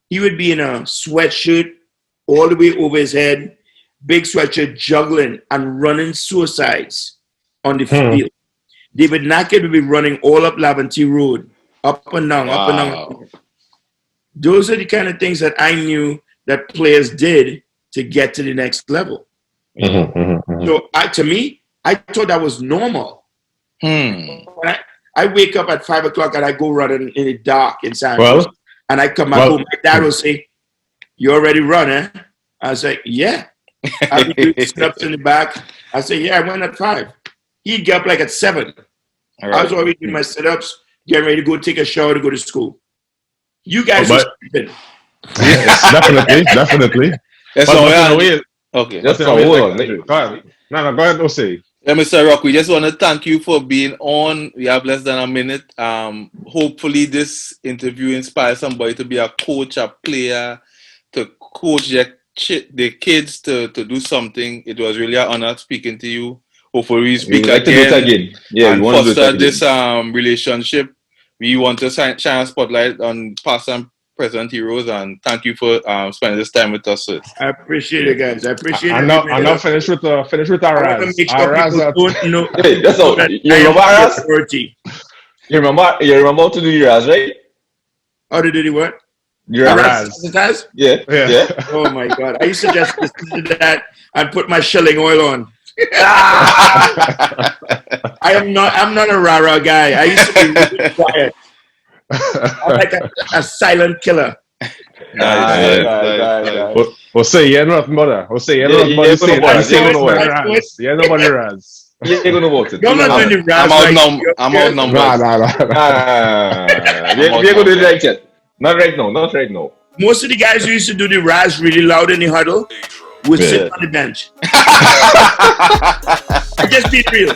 S5: He would be in a sweatshirt all the way over his head, big sweatshirt, juggling and running suicides on the field. David Naked would be running all up Laventille Road, up and down, up and down. Those are the kind of things that I knew that players did to get to the next level. So to me, I thought that was normal. I wake up at 5 o'clock and I go running in the dark in San Francisco, and I come back home. My dad will say, "You already run, eh?" I was like, "Yeah." I would do steps in the back. I say, "Yeah, I went at 5." He'd get up like at 7. Right. I was already doing my sit-ups, getting ready to go take a shower to go to school. You guys were sleeping.
S4: Yes, definitely.
S3: That's all right. Okay.
S4: That's all right. Go ahead. No, go ahead, Osei.
S3: Yeah, Mr. Rocke, we just want to thank you for being on. We have less than a minute. Hopefully this interview inspires somebody to be a coach, a player, to coach their kids to do something. It was really an honor speaking to you. Hopefully we speak again.
S1: Yeah,
S3: and foster this relationship. We want to shine a spotlight on past and present heroes, and thank you for spending this time with us, sir.
S5: I appreciate it, guys. I appreciate it.
S4: I'm not finished with Araz.
S1: Hey, that's all. You remember Araz? You remember how to do your Araz, right?
S5: How to do the what?
S1: Your Araz. Yeah.
S5: Oh my God! I used to just listen to that and put my shelling oil on. I'm not a rah-rah guy. I used to be really quiet. I'm like a silent killer.
S1: Nice.
S4: We'll say you know nothing about that. We'll say you know nothing about
S1: Yeah,
S4: the same.
S1: yeah,
S4: You say
S1: yeah,
S4: you know
S1: yeah,
S4: about the Raz. You know about the Raz.
S1: You ain't gonna vote it.
S5: You're not doing the Raz.
S3: I'm outnumbered.
S1: We ain't gonna do it right yet. Not right now.
S5: Most of the guys who used to do the Raz really loud in the huddle would sit on the bench. Just be real.